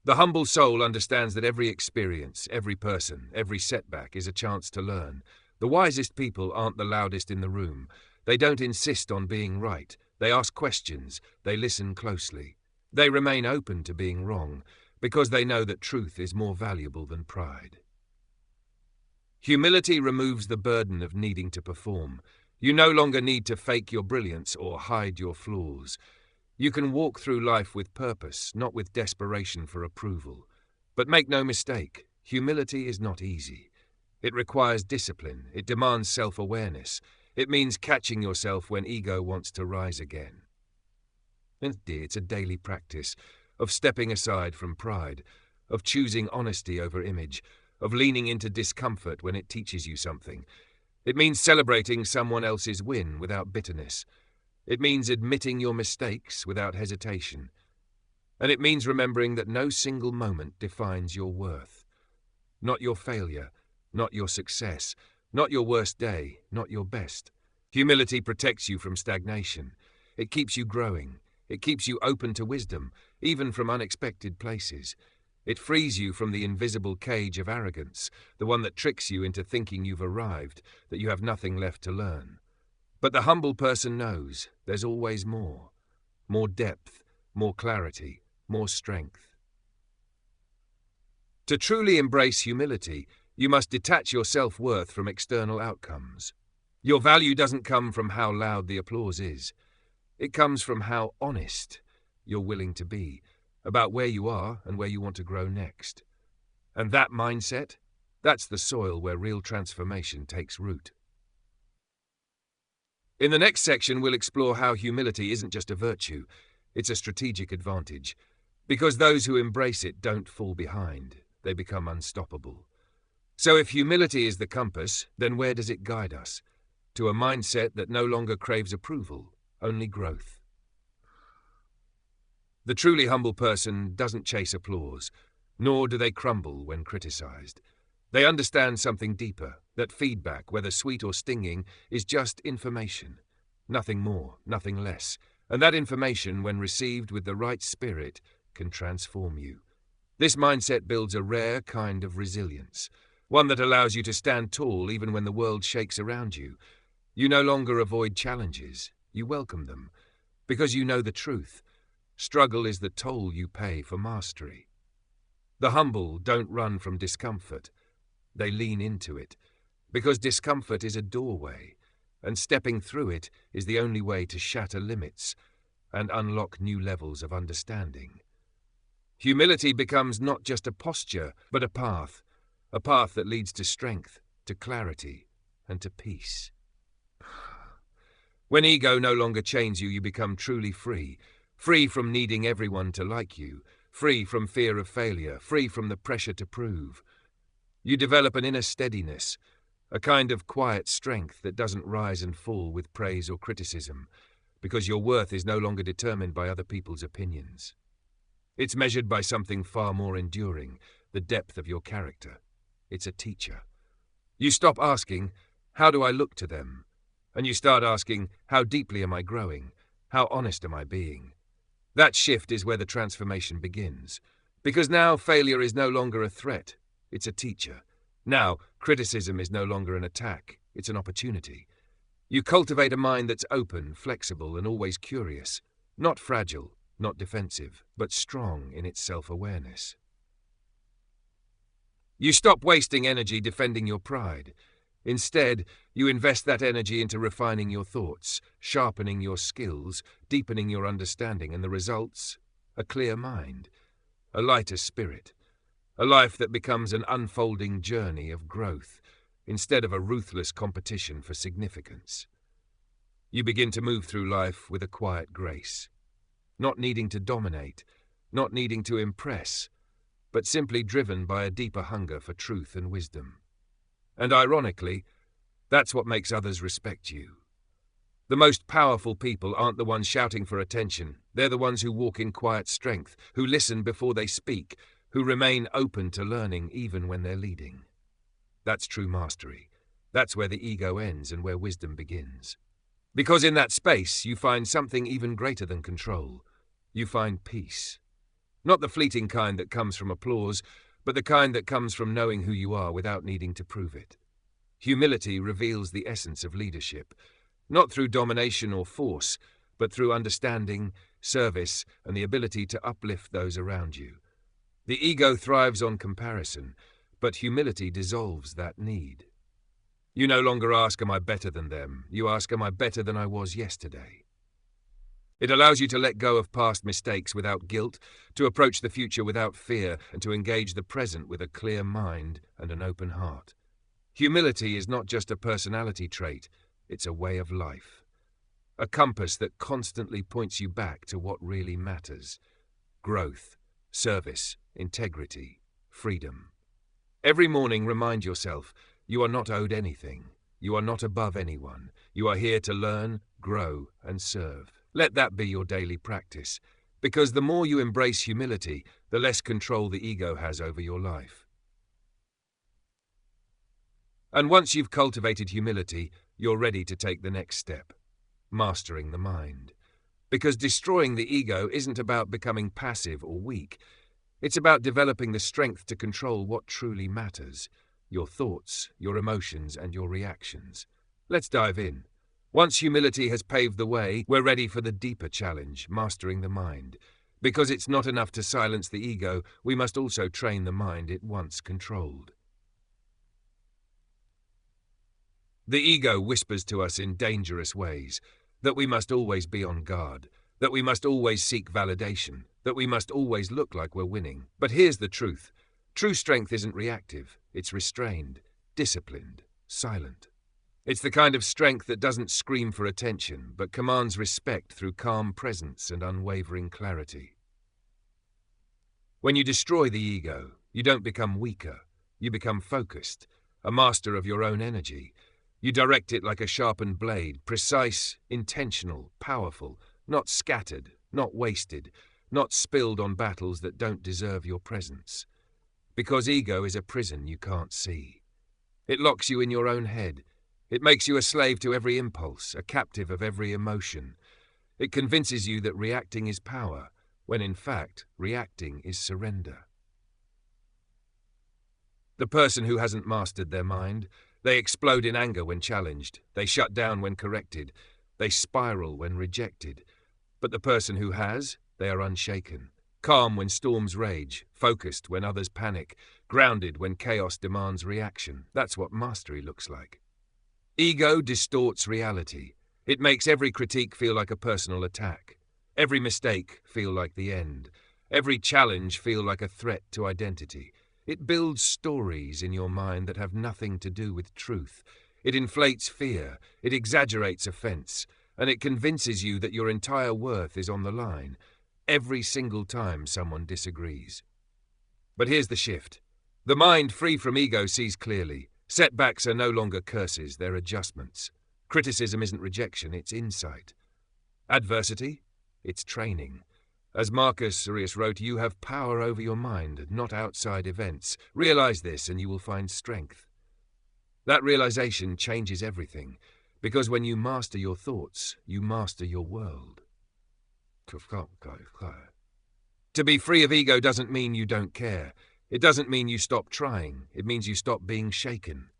Speaker 1: The humble soul understands that every experience, every person, every setback is a chance to learn. The wisest people aren't the loudest in the room. They don't insist on being right. They ask questions. They listen closely. They remain open to being wrong, because they know that truth is more valuable than pride. Humility removes the burden of needing to perform. You no longer need to fake your brilliance or hide your flaws. You can walk through life with purpose, not with desperation for approval. But make no mistake, humility is not easy. It requires discipline. It demands self-awareness. It means catching yourself when ego wants to rise again. It's a daily practice of stepping aside from pride, of choosing honesty over image, of leaning into discomfort when it teaches you something. It means celebrating someone else's win without bitterness. It means admitting your mistakes without hesitation. And it means remembering that no single moment defines your worth. Not your failure, not your success, not your worst day, not your best. Humility protects you from stagnation. It keeps you growing. It keeps you open to wisdom, even from unexpected places. It frees you from the invisible cage of arrogance, the one that tricks you into thinking you've arrived, that you have nothing left to learn. But the humble person knows there's always more. More depth, more clarity, more strength. To truly embrace humility, you must detach your self-worth from external outcomes. Your value doesn't come from how loud the applause is. It comes from how honest you're willing to be about where you are and where you want to grow next. And that mindset, that's the soil where real transformation takes root. In the next section, we'll explore how humility isn't just a virtue, it's a strategic advantage. Because those who embrace it don't fall behind, they become unstoppable. So if humility is the compass, then where does it guide us? To a mindset that no longer craves approval, only growth. The truly humble person doesn't chase applause, nor do they crumble when criticized. They understand something deeper, that feedback, whether sweet or stinging, is just information. Nothing more, nothing less. And that information, when received with the right spirit, can transform you. This mindset builds a rare kind of resilience, one that allows you to stand tall even when the world shakes around you. You no longer avoid challenges, you welcome them, because you know the truth. Struggle is the toll you pay for mastery. The humble don't run from discomfort. They lean into it, because discomfort is a doorway, and stepping through it is the only way to shatter limits and unlock new levels of understanding. Humility becomes not just a posture, but a path that leads to strength, to clarity, and to peace. When ego no longer chains you, you become truly free, free from needing everyone to like you, free from fear of failure, free from the pressure to prove. You develop an inner steadiness, a kind of quiet strength that doesn't rise and fall with praise or criticism, because your worth is no longer determined by other people's opinions. It's measured by something far more enduring, the depth of your character. It's a teacher. You stop asking, how do I look to them? And you start asking, how deeply am I growing? How honest am I being? That shift is where the transformation begins. Because now failure is no longer a threat, it's a teacher. Now criticism is no longer an attack, it's an opportunity. You cultivate a mind that's open, flexible, and always curious. Not fragile, not defensive, but strong in its self-awareness. You stop wasting energy defending your pride. Instead, you invest that energy into refining your thoughts, sharpening your skills, deepening your understanding, and the results? A clear mind, a lighter spirit, a life that becomes an unfolding journey of growth, instead of a ruthless competition for significance. You begin to move through life with a quiet grace, not needing to dominate, not needing to impress, but simply driven by a deeper hunger for truth and wisdom. And ironically, that's what makes others respect you. The most powerful people aren't the ones shouting for attention. They're the ones who walk in quiet strength, who listen before they speak, who remain open to learning even when they're leading. That's true mastery. That's where the ego ends and where wisdom begins. Because in that space, you find something even greater than control. You find peace. Not the fleeting kind that comes from applause, but the kind that comes from knowing who you are without needing to prove it. Humility reveals the essence of leadership, not through domination or force, but through understanding, service, and the ability to uplift those around you. The ego thrives on comparison, but humility dissolves that need. You no longer ask, am I better than them? You ask, am I better than I was yesterday? It allows you to let go of past mistakes without guilt, to approach the future without fear, and to engage the present with a clear mind and an open heart. Humility is not just a personality trait, it's a way of life. A compass that constantly points you back to what really matters. Growth, service, integrity, freedom. Every morning remind yourself, you are not owed anything. You are not above anyone. You are here to learn, grow, and serve. Let that be your daily practice, because the more you embrace humility, the less control the ego has over your life. And once you've cultivated humility, you're ready to take the next step, mastering the mind. Because destroying the ego isn't about becoming passive or weak. It's about developing the strength to control what truly matters, your thoughts, your emotions, and your reactions. Let's dive in. Once humility has paved the way, we're ready for the deeper challenge, mastering the mind. Because it's not enough to silence the ego, we must also train the mind it once controlled. The ego whispers to us in dangerous ways that we must always be on guard, that we must always seek validation, that we must always look like we're winning. But here's the truth. True strength isn't reactive, it's restrained, disciplined, silent. It's the kind of strength that doesn't scream for attention, but commands respect through calm presence and unwavering clarity. When you destroy the ego, you don't become weaker, you become focused, a master of your own energy. You direct it like a sharpened blade, precise, intentional, powerful, not scattered, not wasted, not spilled on battles that don't deserve your presence. Because ego is a prison you can't see. It locks you in your own head. It makes you a slave to every impulse, a captive of every emotion. It convinces you that reacting is power, when in fact, reacting is surrender. The person who hasn't mastered their mind, they explode in anger when challenged, they shut down when corrected, they spiral when rejected. But the person who has, they are unshaken, calm when storms rage, focused when others panic, grounded when chaos demands reaction. That's what mastery looks like. Ego distorts reality. It makes every critique feel like a personal attack, every mistake feel like the end, every challenge feel like a threat to identity. It builds stories in your mind that have nothing to do with truth. It inflates fear, it exaggerates offense, and it convinces you that your entire worth is on the line, every single time someone disagrees. But here's the shift. The mind free from ego sees clearly. Setbacks are no longer curses, they're adjustments. Criticism isn't rejection, it's insight. Adversity? It's training. As Marcus Aurelius wrote, you have power over your mind, not outside events. Realize this and you will find strength. That realization changes everything, because when you master your thoughts, you master your world. To be free of ego doesn't mean you don't care. It doesn't mean you stop trying. It means you stop being shaken.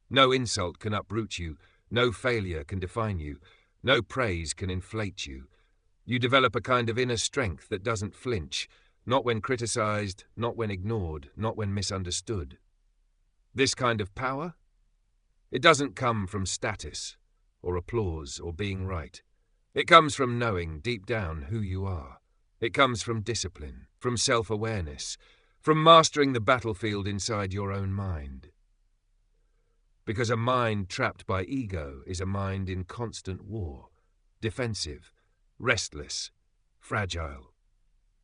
Speaker 1: No insult can uproot you. No failure can define you. No praise can inflate you. You develop a kind of inner strength that doesn't flinch, not when criticized, not when ignored, not when misunderstood. This kind of power? It doesn't come from status, or applause, or being right. It comes from knowing deep down who you are. It comes from discipline, from self-awareness, from mastering the battlefield inside your own mind. Because a mind trapped by ego is a mind in constant war, defensive, restless, fragile.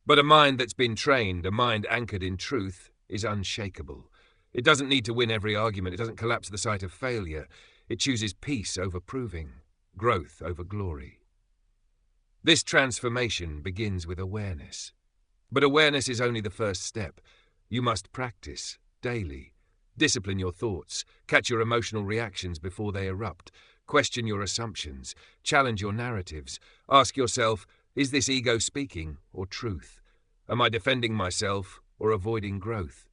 Speaker 1: But a mind that's been trained, a mind anchored in truth, is unshakable. It doesn't need to win every argument. It doesn't collapse at the sight of failure. It chooses peace over proving, growth over glory. This transformation begins with awareness. But awareness is only the first step. You must practice, daily. Discipline your thoughts, catch your emotional reactions before they erupt, question your assumptions, challenge your narratives, ask yourself, is this ego speaking or truth? Am I defending myself or avoiding growth?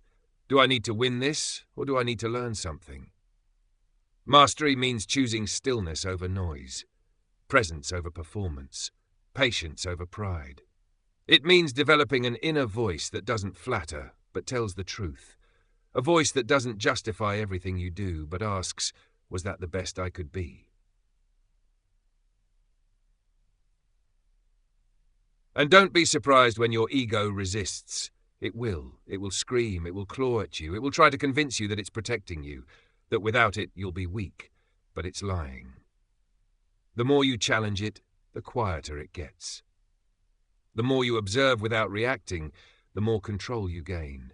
Speaker 1: Do I need to win this, or do I need to learn something? Mastery means choosing stillness over noise, presence over performance, patience over pride. It means developing an inner voice that doesn't flatter, but tells the truth. A voice that doesn't justify everything you do, but asks, was that the best I could be? And don't be surprised when your ego resists. It will scream, it will claw at you, it will try to convince you that it's protecting you, that without it you'll be weak, but it's lying. The more you challenge it, the quieter it gets. The more you observe without reacting, the more control you gain.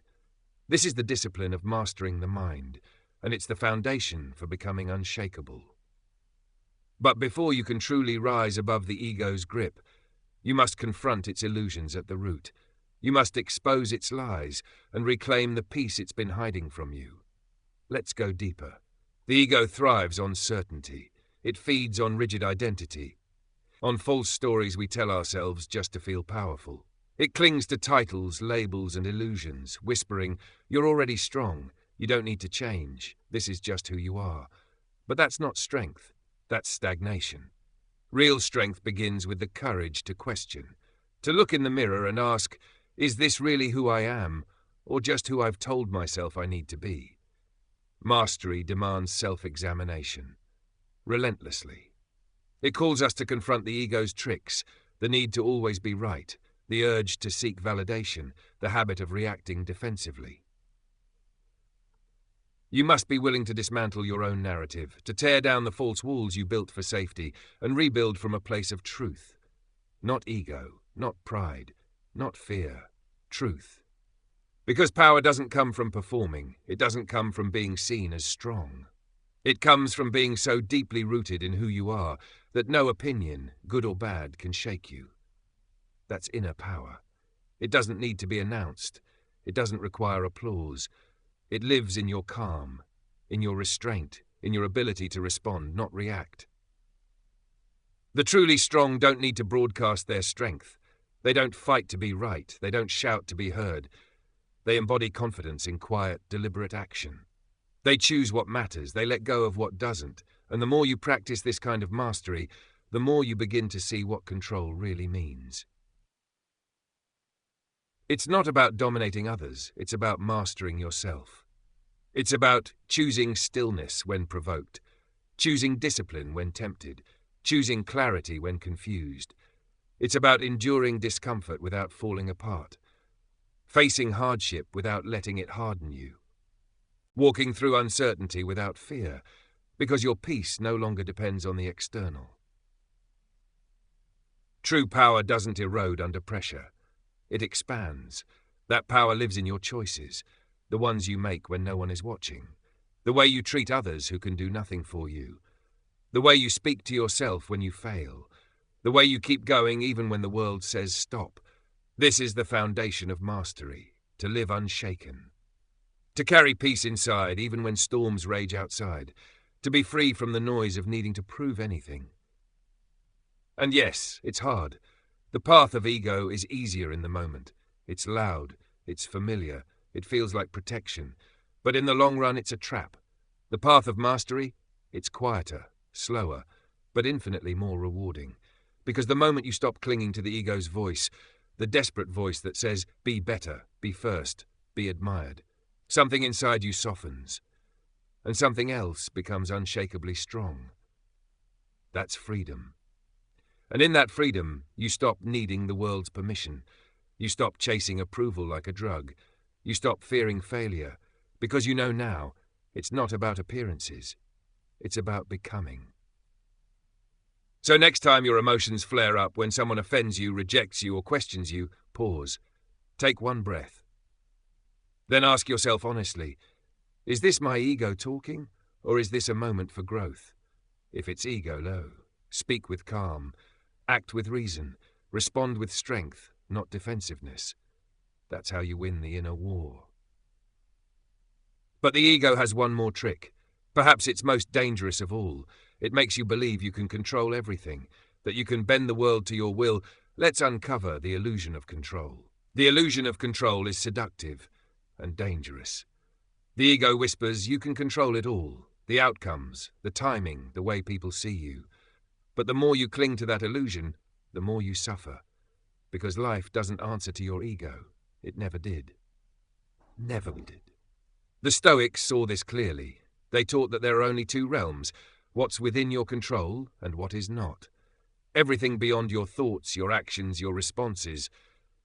Speaker 1: This is the discipline of mastering the mind, and it's the foundation for becoming unshakable. But before you can truly rise above the ego's grip, you must confront its illusions at the root. You must expose its lies and reclaim the peace it's been hiding from you. Let's go deeper. The ego thrives on certainty. It feeds on rigid identity, on false stories we tell ourselves just to feel powerful. It clings to titles, labels, and illusions, whispering, "You're already strong. You don't need to change. This is just who you are." But that's not strength. That's stagnation. Real strength begins with the courage to question, to look in the mirror and ask, is this really who I am, or just who I've told myself I need to be? Mastery demands self-examination, relentlessly. It calls us to confront the ego's tricks, the need to always be right, the urge to seek validation, the habit of reacting defensively. You must be willing to dismantle your own narrative, to tear down the false walls you built for safety, and rebuild from a place of truth. Not ego, not pride, not fear. Truth. Because power doesn't come from performing, it doesn't come from being seen as strong. It comes from being so deeply rooted in who you are that no opinion, good or bad, can shake you. That's inner power. It doesn't need to be announced. It doesn't require applause. It lives in your calm, in your restraint, in your ability to respond, not react. The truly strong don't need to broadcast their strength. They don't fight to be right. They don't shout to be heard. They embody confidence in quiet, deliberate action. They choose what matters. They let go of what doesn't. And the more you practice this kind of mastery, the more you begin to see what control really means. It's not about dominating others. It's about mastering yourself. It's about choosing stillness when provoked, choosing discipline when tempted, choosing clarity when confused. It's about enduring discomfort without falling apart, facing hardship without letting it harden you, walking through uncertainty without fear, because your peace no longer depends on the external. True power doesn't erode under pressure. It expands. That power lives in your choices, the ones you make when no one is watching, the way you treat others who can do nothing for you, the way you speak to yourself when you fail, the way you keep going even when the world says stop. This is the foundation of mastery, to live unshaken, to carry peace inside even when storms rage outside, to be free from the noise of needing to prove anything. And yes, it's hard. The path of ego is easier in the moment. It's loud, it's familiar, it feels like protection, but in the long run it's a trap. The path of mastery, it's quieter, slower, but infinitely more rewarding. Because the moment you stop clinging to the ego's voice, the desperate voice that says, be better, be first, be admired, something inside you softens, and something else becomes unshakably strong. That's freedom. And in that freedom, you stop needing the world's permission. You stop chasing approval like a drug. You stop fearing failure, because you know now, it's not about appearances. It's about becoming. So next time your emotions flare up when someone offends you, rejects you, or questions you, pause. Take one breath. Then ask yourself honestly, is this my ego talking, or is this a moment for growth? If it's ego, speak with calm, act with reason, respond with strength, not defensiveness. That's how you win the inner war. But the ego has one more trick. Perhaps it's most dangerous of all. It makes you believe you can control everything, that you can bend the world to your will. Let's uncover the illusion of control. The illusion of control is seductive and dangerous. The ego whispers you can control it all, the outcomes, the timing, the way people see you. But the more you cling to that illusion, the more you suffer, because life doesn't answer to your ego. It never did. Never did. The Stoics saw this clearly. They taught that there are only two realms, what's within your control and what is not. Everything beyond your thoughts, your actions, your responses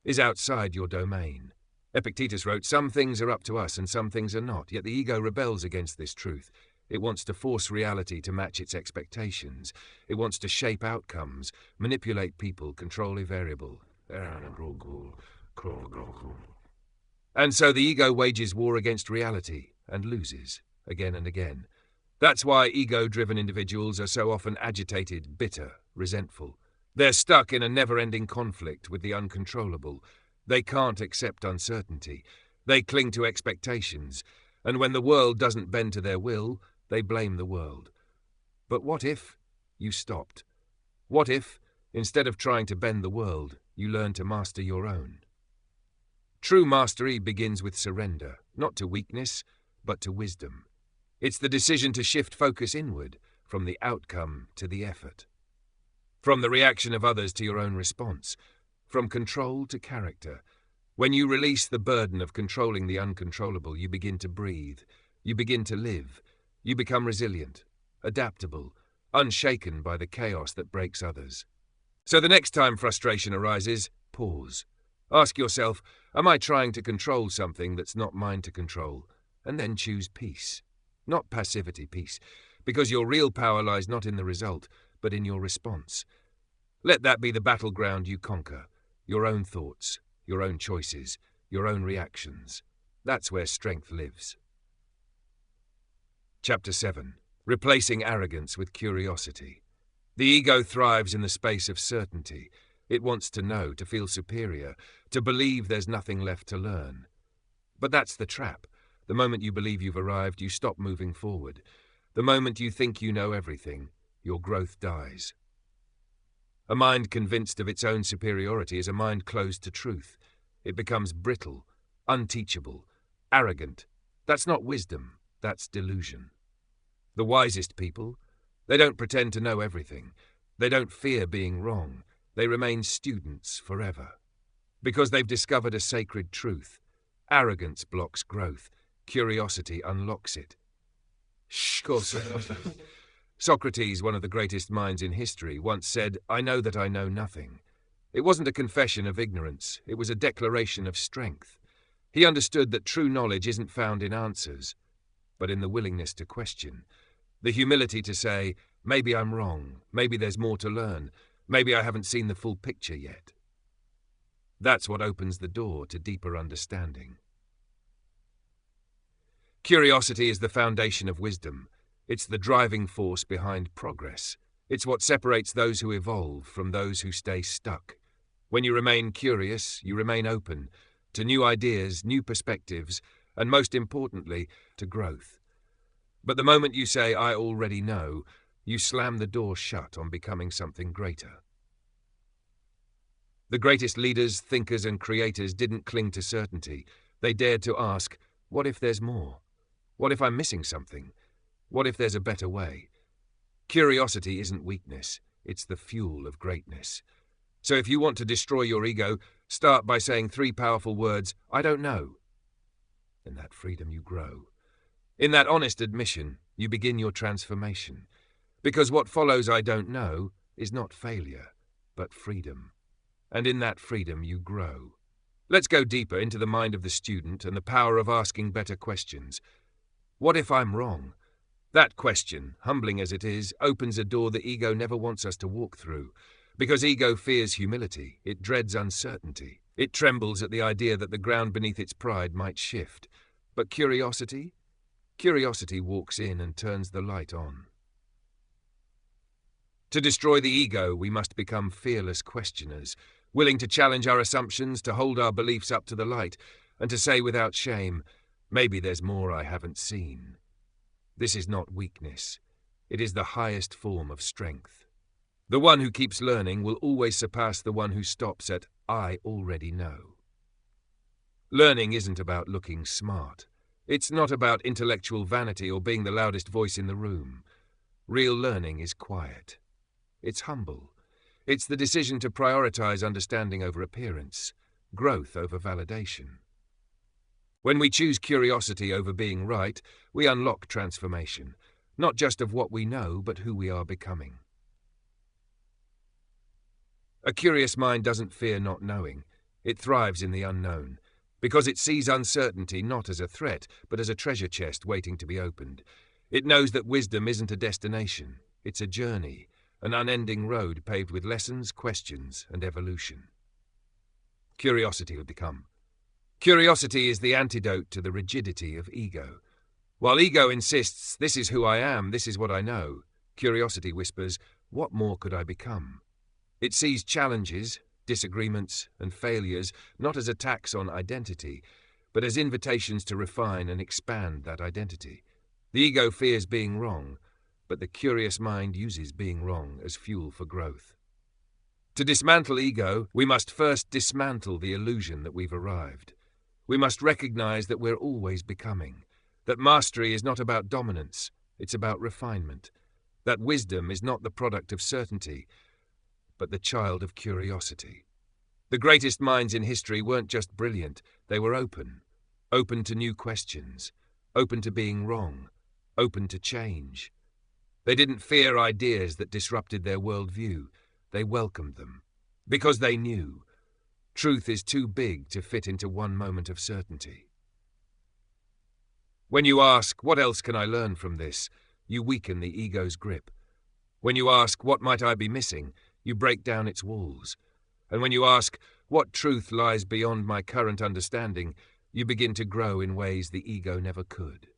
Speaker 1: is outside your domain. Epictetus wrote, "Some things are up to us and some things are not," yet the ego rebels against this truth. It wants to force reality to match its expectations. It wants to shape outcomes, manipulate people, control a variable. And so the ego wages war against reality and loses again and again. That's why ego-driven individuals are so often agitated, bitter, resentful. They're stuck in a never-ending conflict with the uncontrollable. They can't accept uncertainty. They cling to expectations. And when the world doesn't bend to their will, they blame the world. But what if you stopped? What if, instead of trying to bend the world, you learned to master your own? True mastery begins with surrender, not to weakness, but to wisdom. It's the decision to shift focus inward, from the outcome to the effort. From the reaction of others to your own response. From control to character. When you release the burden of controlling the uncontrollable, you begin to breathe. You begin to live. You become resilient, adaptable, unshaken by the chaos that breaks others. So the next time frustration arises, pause. Ask yourself, am I trying to control something that's not mine to control? And then choose peace. Not passivity, peace. Because your real power lies not in the result, but in your response. Let that be the battleground you conquer. Your own thoughts, your own choices, your own reactions. That's where strength lives. Chapter 7. Replacing arrogance with curiosity. The ego thrives in the space of certainty. It wants to know, to feel superior, to believe there's nothing left to learn. But that's the trap. The moment you believe you've arrived, you stop moving forward. The moment you think you know everything, your growth dies. A mind convinced of its own superiority is a mind closed to truth. It becomes brittle, unteachable, arrogant. That's not wisdom, that's delusion. The wisest people, they don't pretend to know everything. They don't fear being wrong. They remain students forever. Because they've discovered a sacred truth. Arrogance blocks growth. Curiosity unlocks it. Socrates, one of the greatest minds in history, once said, "I know that I know nothing." It wasn't a confession of ignorance. It was a declaration of strength. He understood that true knowledge isn't found in answers, but in the willingness to question. The humility to say, maybe I'm wrong, maybe there's more to learn, maybe I haven't seen the full picture yet. That's what opens the door to deeper understanding. Curiosity is the foundation of wisdom. It's the driving force behind progress. It's what separates those who evolve from those who stay stuck. When you remain curious, you remain open to new ideas, new perspectives, and most importantly, to growth. But the moment you say, "I already know," you slam the door shut on becoming something greater. The greatest leaders, thinkers, and creators didn't cling to certainty. They dared to ask, what if there's more? What if I'm missing something? What if there's a better way? Curiosity isn't weakness. It's the fuel of greatness. So if you want to destroy your ego, start by saying 3 powerful words, "I don't know." In that freedom you grow. In that honest admission, you begin your transformation. Because what follows "I don't know" is not failure, but freedom. And in that freedom you grow. Let's go deeper into the mind of the student and the power of asking better questions. What if I'm wrong? That question, humbling as it is, opens a door the ego never wants us to walk through. Because ego fears humility, it dreads uncertainty. It trembles at the idea that the ground beneath its pride might shift. But curiosity? Curiosity walks in and turns the light on. To destroy the ego, we must become fearless questioners, willing to challenge our assumptions, to hold our beliefs up to the light, and to say without shame, maybe there's more I haven't seen. This is not weakness. It is the highest form of strength. The one who keeps learning will always surpass the one who stops at "I already know." Learning isn't about looking smart. It's not about intellectual vanity or being the loudest voice in the room. Real learning is quiet. It's humble. It's the decision to prioritize understanding over appearance, growth over validation. When we choose curiosity over being right, we unlock transformation, not just of what we know, but who we are becoming. A curious mind doesn't fear not knowing. It thrives in the unknown, because it sees uncertainty not as a threat, but as a treasure chest waiting to be opened. It knows that wisdom isn't a destination, it's a journey, an unending road paved with lessons, questions, and evolution. Curiosity will become. Curiosity is the antidote to the rigidity of ego. While ego insists, this is who I am, this is what I know, curiosity whispers, what more could I become? It sees challenges, disagreements, and failures not as attacks on identity, but as invitations to refine and expand that identity. The ego fears being wrong, but the curious mind uses being wrong as fuel for growth. To dismantle ego, we must first dismantle the illusion that we've arrived. We must recognize that we're always becoming, that mastery is not about dominance, it's about refinement, that wisdom is not the product of certainty, but the child of curiosity. The greatest minds in history weren't just brilliant, they were open to new questions, open to being wrong, open to change. They didn't fear ideas that disrupted their worldview, they welcomed them, because they knew truth is too big to fit into one moment of certainty. When you ask, what else can I learn from this, you weaken the ego's grip. When you ask, what might I be missing, you break down its walls. And when you ask, what truth lies beyond my current understanding, you begin to grow in ways the ego never could.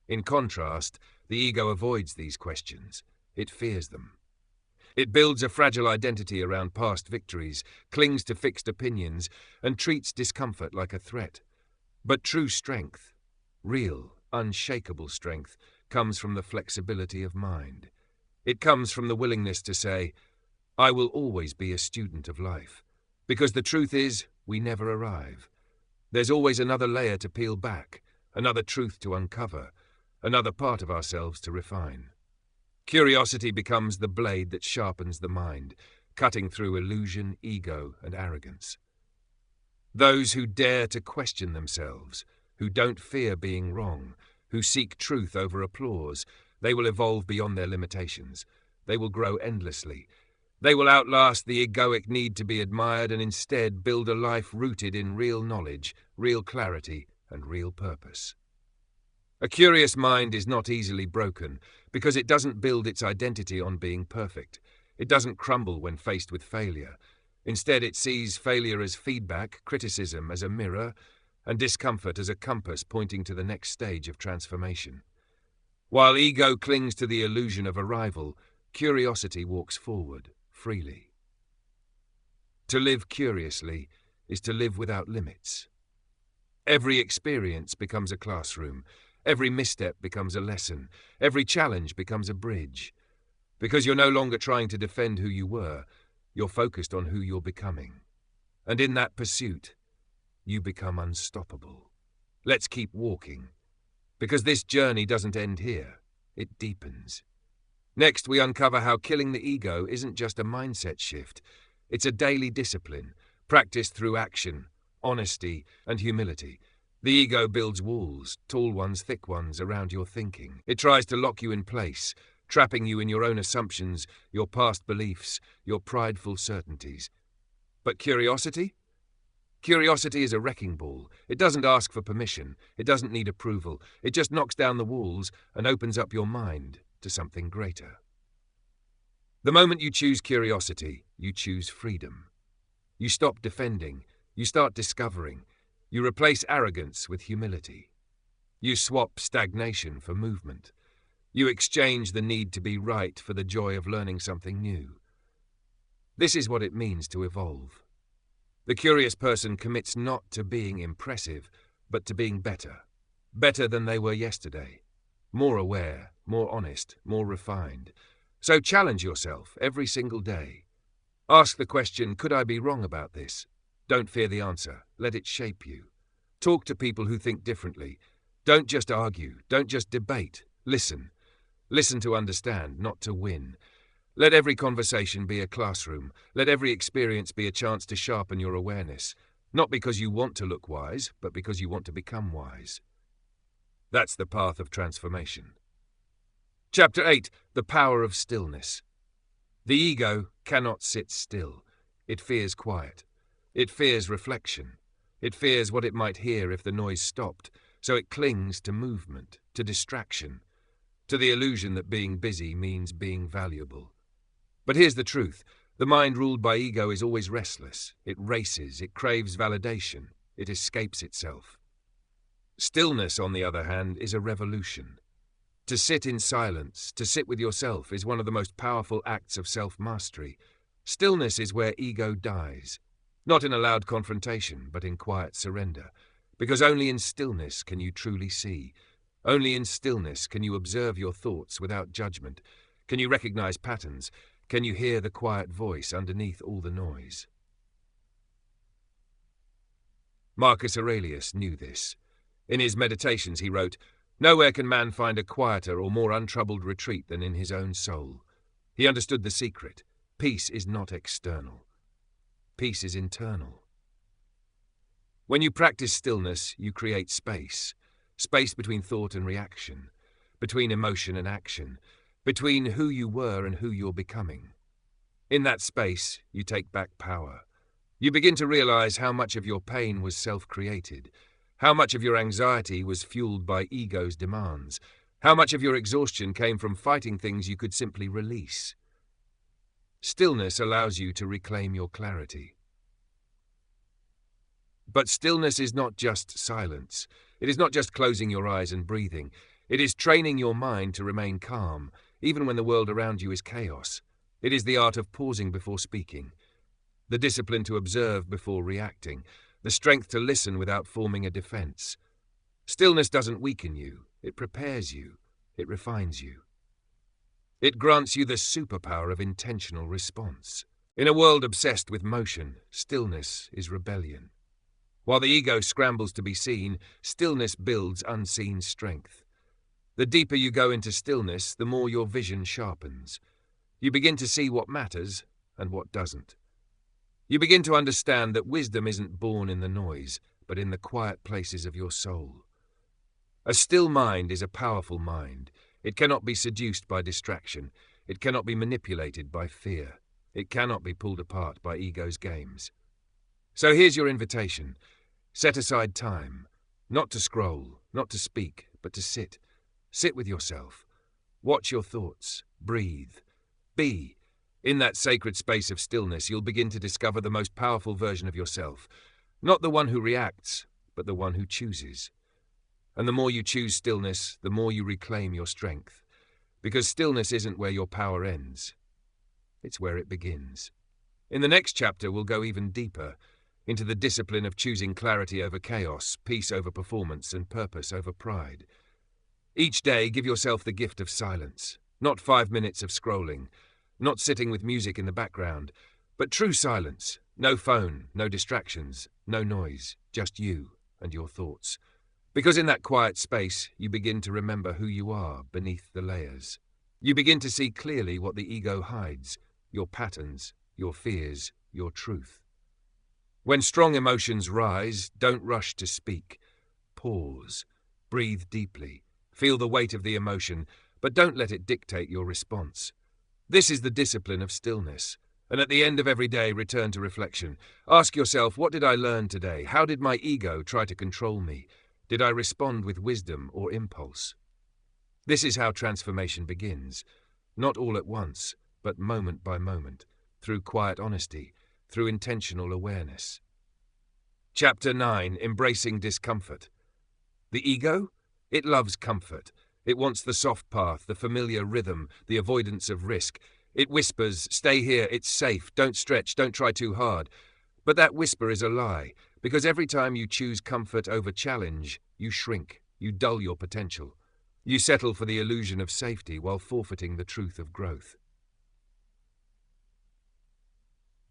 Speaker 1: In contrast, the ego avoids these questions. It fears them. It builds a fragile identity around past victories, clings to fixed opinions, and treats discomfort like a threat. But true strength, real, unshakable strength, comes from the flexibility of mind. It comes from the willingness to say, I will always be a student of life. Because the truth is, we never arrive. There's always another layer to peel back, another truth to uncover, another part of ourselves to refine. Curiosity becomes the blade that sharpens the mind, cutting through illusion, ego, and arrogance. Those who dare to question themselves, who don't fear being wrong, who seek truth over applause, they will evolve beyond their limitations. They will grow endlessly. They will outlast the egoic need to be admired and instead build a life rooted in real knowledge, real clarity, and real purpose. A curious mind is not easily broken because it doesn't build its identity on being perfect. It doesn't crumble when faced with failure. Instead, it sees failure as feedback, criticism as a mirror, and discomfort as a compass pointing to the next stage of transformation. While ego clings to the illusion of arrival, curiosity walks forward, freely. To live curiously is to live without limits. Every experience becomes a classroom. Every misstep becomes a lesson. Every challenge becomes a bridge. Because you're no longer trying to defend who you were, you're focused on who you're becoming. And in that pursuit, you become unstoppable. Let's keep walking. Because this journey doesn't end here. It deepens. Next, we uncover how killing the ego isn't just a mindset shift. It's a daily discipline, practiced through action, honesty, and humility. The ego builds walls, tall ones, thick ones, around your thinking. It tries to lock you in place, trapping you in your own assumptions, your past beliefs, your prideful certainties. But curiosity? Curiosity is a wrecking ball. It doesn't ask for permission. It doesn't need approval. It just knocks down the walls and opens up your mind to something greater. The moment you choose curiosity, you choose freedom. You stop defending. You start discovering. You replace arrogance with humility. You swap stagnation for movement. You exchange the need to be right for the joy of learning something new. This is what it means to evolve. The curious person commits not to being impressive, but to being better. Better than they were yesterday. More aware, more honest, more refined. So challenge yourself every single day. Ask the question, could I be wrong about this? Don't fear the answer. Let it shape you. Talk to people who think differently. Don't just argue. Don't just debate. Listen. Listen to understand, not to win. Let every conversation be a classroom. Let every experience be a chance to sharpen your awareness. Not because you want to look wise, but because you want to become wise. That's the path of transformation. Chapter 8. The Power of Stillness. The ego cannot sit still. It fears quiet. It fears reflection. It fears what it might hear if the noise stopped, so it clings to movement, to distraction, to the illusion that being busy means being valuable. But here's the truth. The mind ruled by ego is always restless. It races. It craves validation. It escapes itself. Stillness, on the other hand, is a revolution. To sit in silence, to sit with yourself, is one of the most powerful acts of self-mastery. Stillness is where ego dies. Not in a loud confrontation, but in quiet surrender. Because only in stillness can you truly see. Only in stillness can you observe your thoughts without judgment. Can you recognize patterns? Can you hear the quiet voice underneath all the noise? Marcus Aurelius knew this. In his Meditations he wrote, "Nowhere can man find a quieter or more untroubled retreat than in his own soul." He understood the secret. Peace is not external. Peace is internal. When you practice stillness, you create space. Space between thought and reaction, between emotion and action, between who you were and who you're becoming. In that space, you take back power. You begin to realize how much of your pain was self-created, how much of your anxiety was fueled by ego's demands, how much of your exhaustion came from fighting things you could simply release. Stillness allows you to reclaim your clarity. But stillness is not just silence. It is not just closing your eyes and breathing. It is training your mind to remain calm, even when the world around you is chaos. It is the art of pausing before speaking, the discipline to observe before reacting, the strength to listen without forming a defense. Stillness doesn't weaken you. It prepares you. It refines you. It grants you the superpower of intentional response. In a world obsessed with motion, stillness is rebellion. While the ego scrambles to be seen, stillness builds unseen strength. The deeper you go into stillness, the more your vision sharpens. You begin to see what matters and what doesn't. You begin to understand that wisdom isn't born in the noise, but in the quiet places of your soul. A still mind is a powerful mind. It cannot be seduced by distraction. It cannot be manipulated by fear. It cannot be pulled apart by ego's games. So here's your invitation. Set aside time, not to scroll, not to speak, but to sit. Sit with yourself. Watch your thoughts. Breathe. Be. In that sacred space of stillness, you'll begin to discover the most powerful version of yourself. Not the one who reacts, but the one who chooses. And the more you choose stillness, the more you reclaim your strength. Because stillness isn't where your power ends. It's where it begins. In the next chapter, we'll go even deeper, into the discipline of choosing clarity over chaos, peace over performance, and purpose over pride. Each day, give yourself the gift of silence. Not 5 minutes of scrolling, not sitting with music in the background, but true silence. No phone, no distractions, no noise, just you and your thoughts. Because in that quiet space, you begin to remember who you are beneath the layers. You begin to see clearly what the ego hides, your patterns, your fears, your truth. When strong emotions rise, don't rush to speak. Pause. Breathe deeply. Feel the weight of the emotion, but don't let it dictate your response. This is the discipline of stillness. And at the end of every day, return to reflection. Ask yourself, what did I learn today? How did my ego try to control me? Did I respond with wisdom or impulse? This is how transformation begins. Not all at once, but moment by moment, through quiet honesty, through intentional awareness. Chapter 9. Embracing Discomfort. The ego? It loves comfort. It wants the soft path, the familiar rhythm, the avoidance of risk. It whispers, stay here, it's safe, don't stretch, don't try too hard. But that whisper is a lie, because every time you choose comfort over challenge, you shrink, you dull your potential. You settle for the illusion of safety while forfeiting the truth of growth.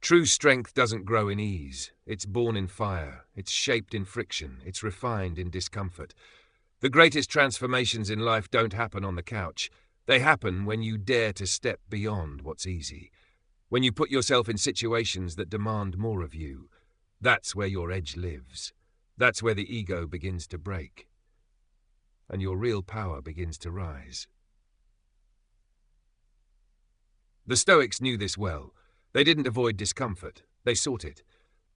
Speaker 1: True strength doesn't grow in ease. It's born in fire. It's shaped in friction. It's refined in discomfort. The greatest transformations in life don't happen on the couch. They happen when you dare to step beyond what's easy. When you put yourself in situations that demand more of you. That's where your edge lives. That's where the ego begins to break. And your real power begins to rise. The Stoics knew this well. They didn't avoid discomfort. They sought it.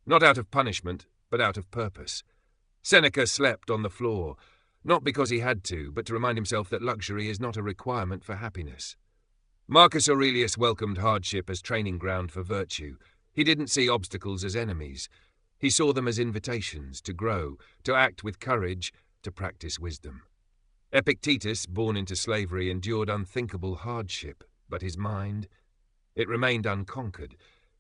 Speaker 1: Not out of punishment, but out of purpose. Seneca slept on the floor, not because he had to, but to remind himself that luxury is not a requirement for happiness. Marcus Aurelius welcomed hardship as training ground for virtue. He didn't see obstacles as enemies. He saw them as invitations to grow, to act with courage, to practice wisdom. Epictetus, born into slavery, endured unthinkable hardship, but his mind, it remained unconquered,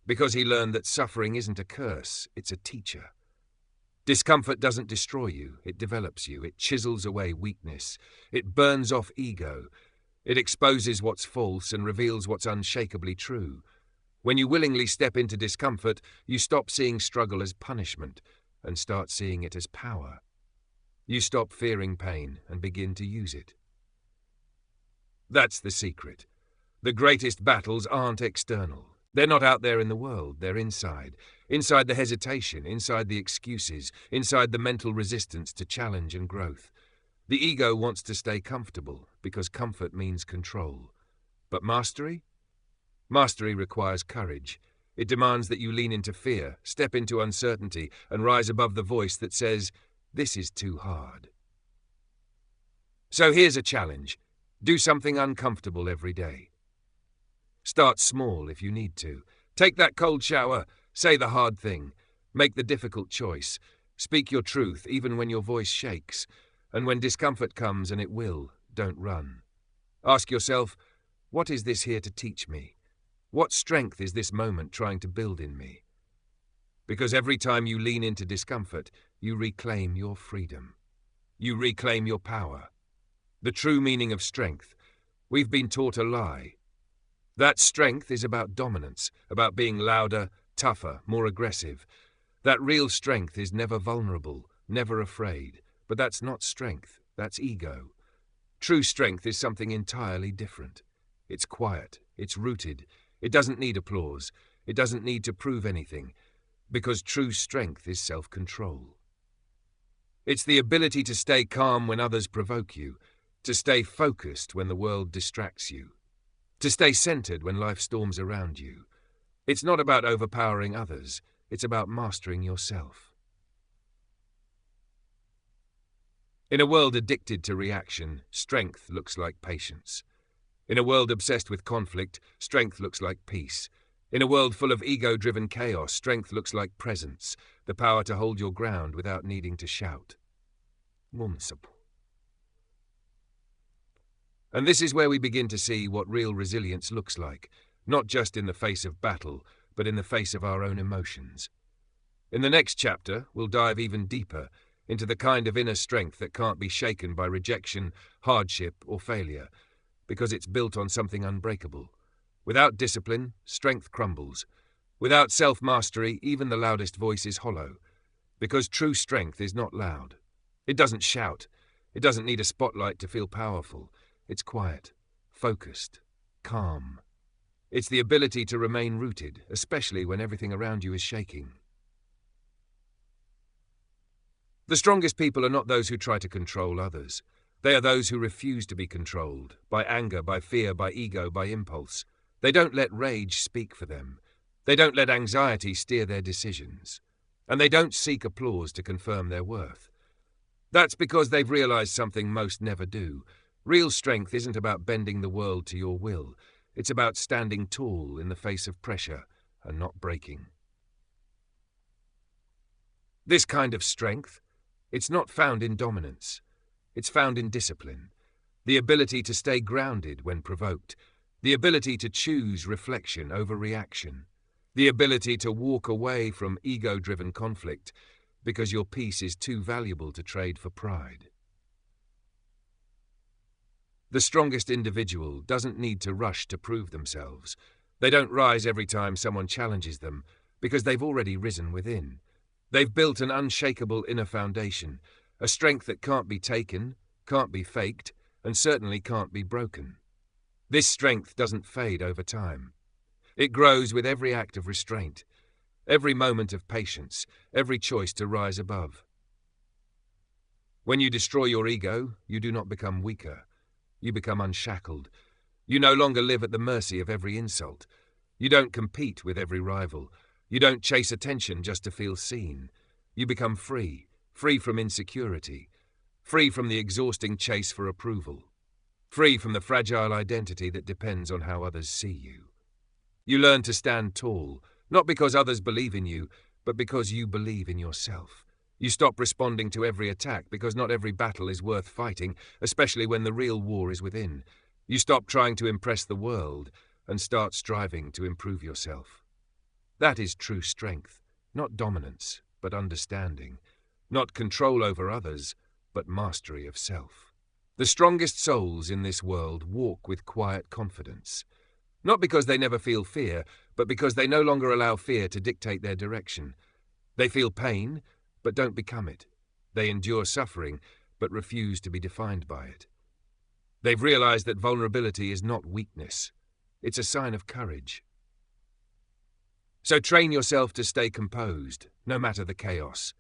Speaker 1: because he learned that suffering isn't a curse, it's a teacher. Discomfort doesn't destroy you, it develops you, it chisels away weakness, it burns off ego, it exposes what's false and reveals what's unshakably true. When you willingly step into discomfort, you stop seeing struggle as punishment and start seeing it as power. You stop fearing pain and begin to use it. That's the secret. The greatest battles aren't external. They're not out there in the world, they're inside. Inside the hesitation, inside the excuses, inside the mental resistance to challenge and growth. The ego wants to stay comfortable because comfort means control. But mastery? Mastery requires courage. It demands that you lean into fear, step into uncertainty, and rise above the voice that says, "This is too hard." So here's a challenge. Do something uncomfortable every day. Start small if you need to. Take that cold shower. Say the hard thing. Make the difficult choice. Speak your truth even when your voice shakes. And when discomfort comes, and it will, don't run. Ask yourself, what is this here to teach me? What strength is this moment trying to build in me? Because every time you lean into discomfort, you reclaim your freedom. You reclaim your power. The true meaning of strength. We've been taught a lie. That strength is about dominance, about being louder, tougher, more aggressive. That real strength is never vulnerable, never afraid. But that's not strength, that's ego. True strength is something entirely different. It's quiet, it's rooted. It doesn't need applause. It doesn't need to prove anything. Because true strength is self-control. It's the ability to stay calm when others provoke you, to stay focused when the world distracts you, to stay centered when life storms around you. It's not about overpowering others, it's about mastering yourself. In a world addicted to reaction, strength looks like patience. In a world obsessed with conflict, strength looks like peace. In a world full of ego-driven chaos, strength looks like presence, the power to hold your ground without needing to shout. And this is where we begin to see what real resilience looks like, not just in the face of battle, but in the face of our own emotions. In the next chapter, we'll dive even deeper into the kind of inner strength that can't be shaken by rejection, hardship, or failure, because it's built on something unbreakable. Without discipline, strength crumbles. Without self-mastery, even the loudest voice is hollow. Because true strength is not loud. It doesn't shout. It doesn't need a spotlight to feel powerful. It's quiet, focused, calm. It's the ability to remain rooted, especially when everything around you is shaking. The strongest people are not those who try to control others. They are those who refuse to be controlled, by anger, by fear, by ego, by impulse. They don't let rage speak for them. They don't let anxiety steer their decisions. And they don't seek applause to confirm their worth. That's because they've realized something most never do. Real strength isn't about bending the world to your will. It's about standing tall in the face of pressure and not breaking. This kind of strength, it's not found in dominance. It's found in discipline. The ability to stay grounded when provoked. The ability to choose reflection over reaction. The ability to walk away from ego-driven conflict because your peace is too valuable to trade for pride. The strongest individual doesn't need to rush to prove themselves. They don't rise every time someone challenges them. Because they've already risen within. They've built an unshakable inner foundation, a strength that can't be taken, can't be faked, and certainly can't be broken. This strength doesn't fade over time. It grows with every act of restraint, every moment of patience, every choice to rise above. When you destroy your ego, you do not become weaker. You become unshackled. You no longer live at the mercy of every insult. You don't compete with every rival. You don't chase attention just to feel seen. You become free, free from insecurity, free from the exhausting chase for approval, free from the fragile identity that depends on how others see you. You learn to stand tall, not because others believe in you, but because you believe in yourself. You stop responding to every attack because not every battle is worth fighting, especially when the real war is within. You stop trying to impress the world and start striving to improve yourself. That is true strength, not dominance, but understanding, not control over others, but mastery of self. The strongest souls in this world walk with quiet confidence, not because they never feel fear, but because they no longer allow fear to dictate their direction. They feel pain, but don't become it. They endure suffering, but refuse to be defined by it. They've realized that vulnerability is not weakness. It's a sign of courage. So train yourself to stay composed, no matter the chaos.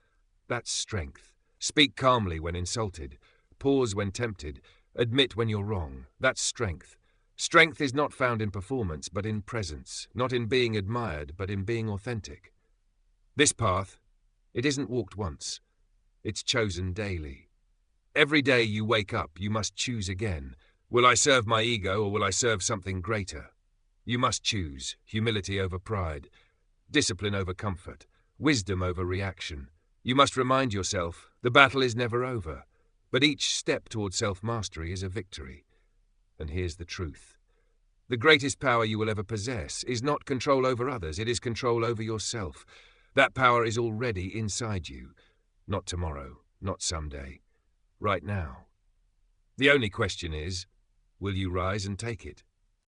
Speaker 1: That's strength. Speak calmly when insulted. Pause when tempted. Admit when you're wrong. That's strength. Strength is not found in performance, but in presence. Not in being admired, but in being authentic. This path, it isn't walked once. It's chosen daily. Every day you wake up, you must choose again. Will I serve my ego or will I serve something greater? You must choose. Humility over pride. Discipline over comfort. Wisdom over reaction. You must remind yourself, the battle is never over, but each step toward self-mastery is a victory. And here's the truth. The greatest power you will ever possess is not control over others, it is control over yourself. That power is already inside you. Not tomorrow, not someday. Right now. The only question is, will you rise and take it?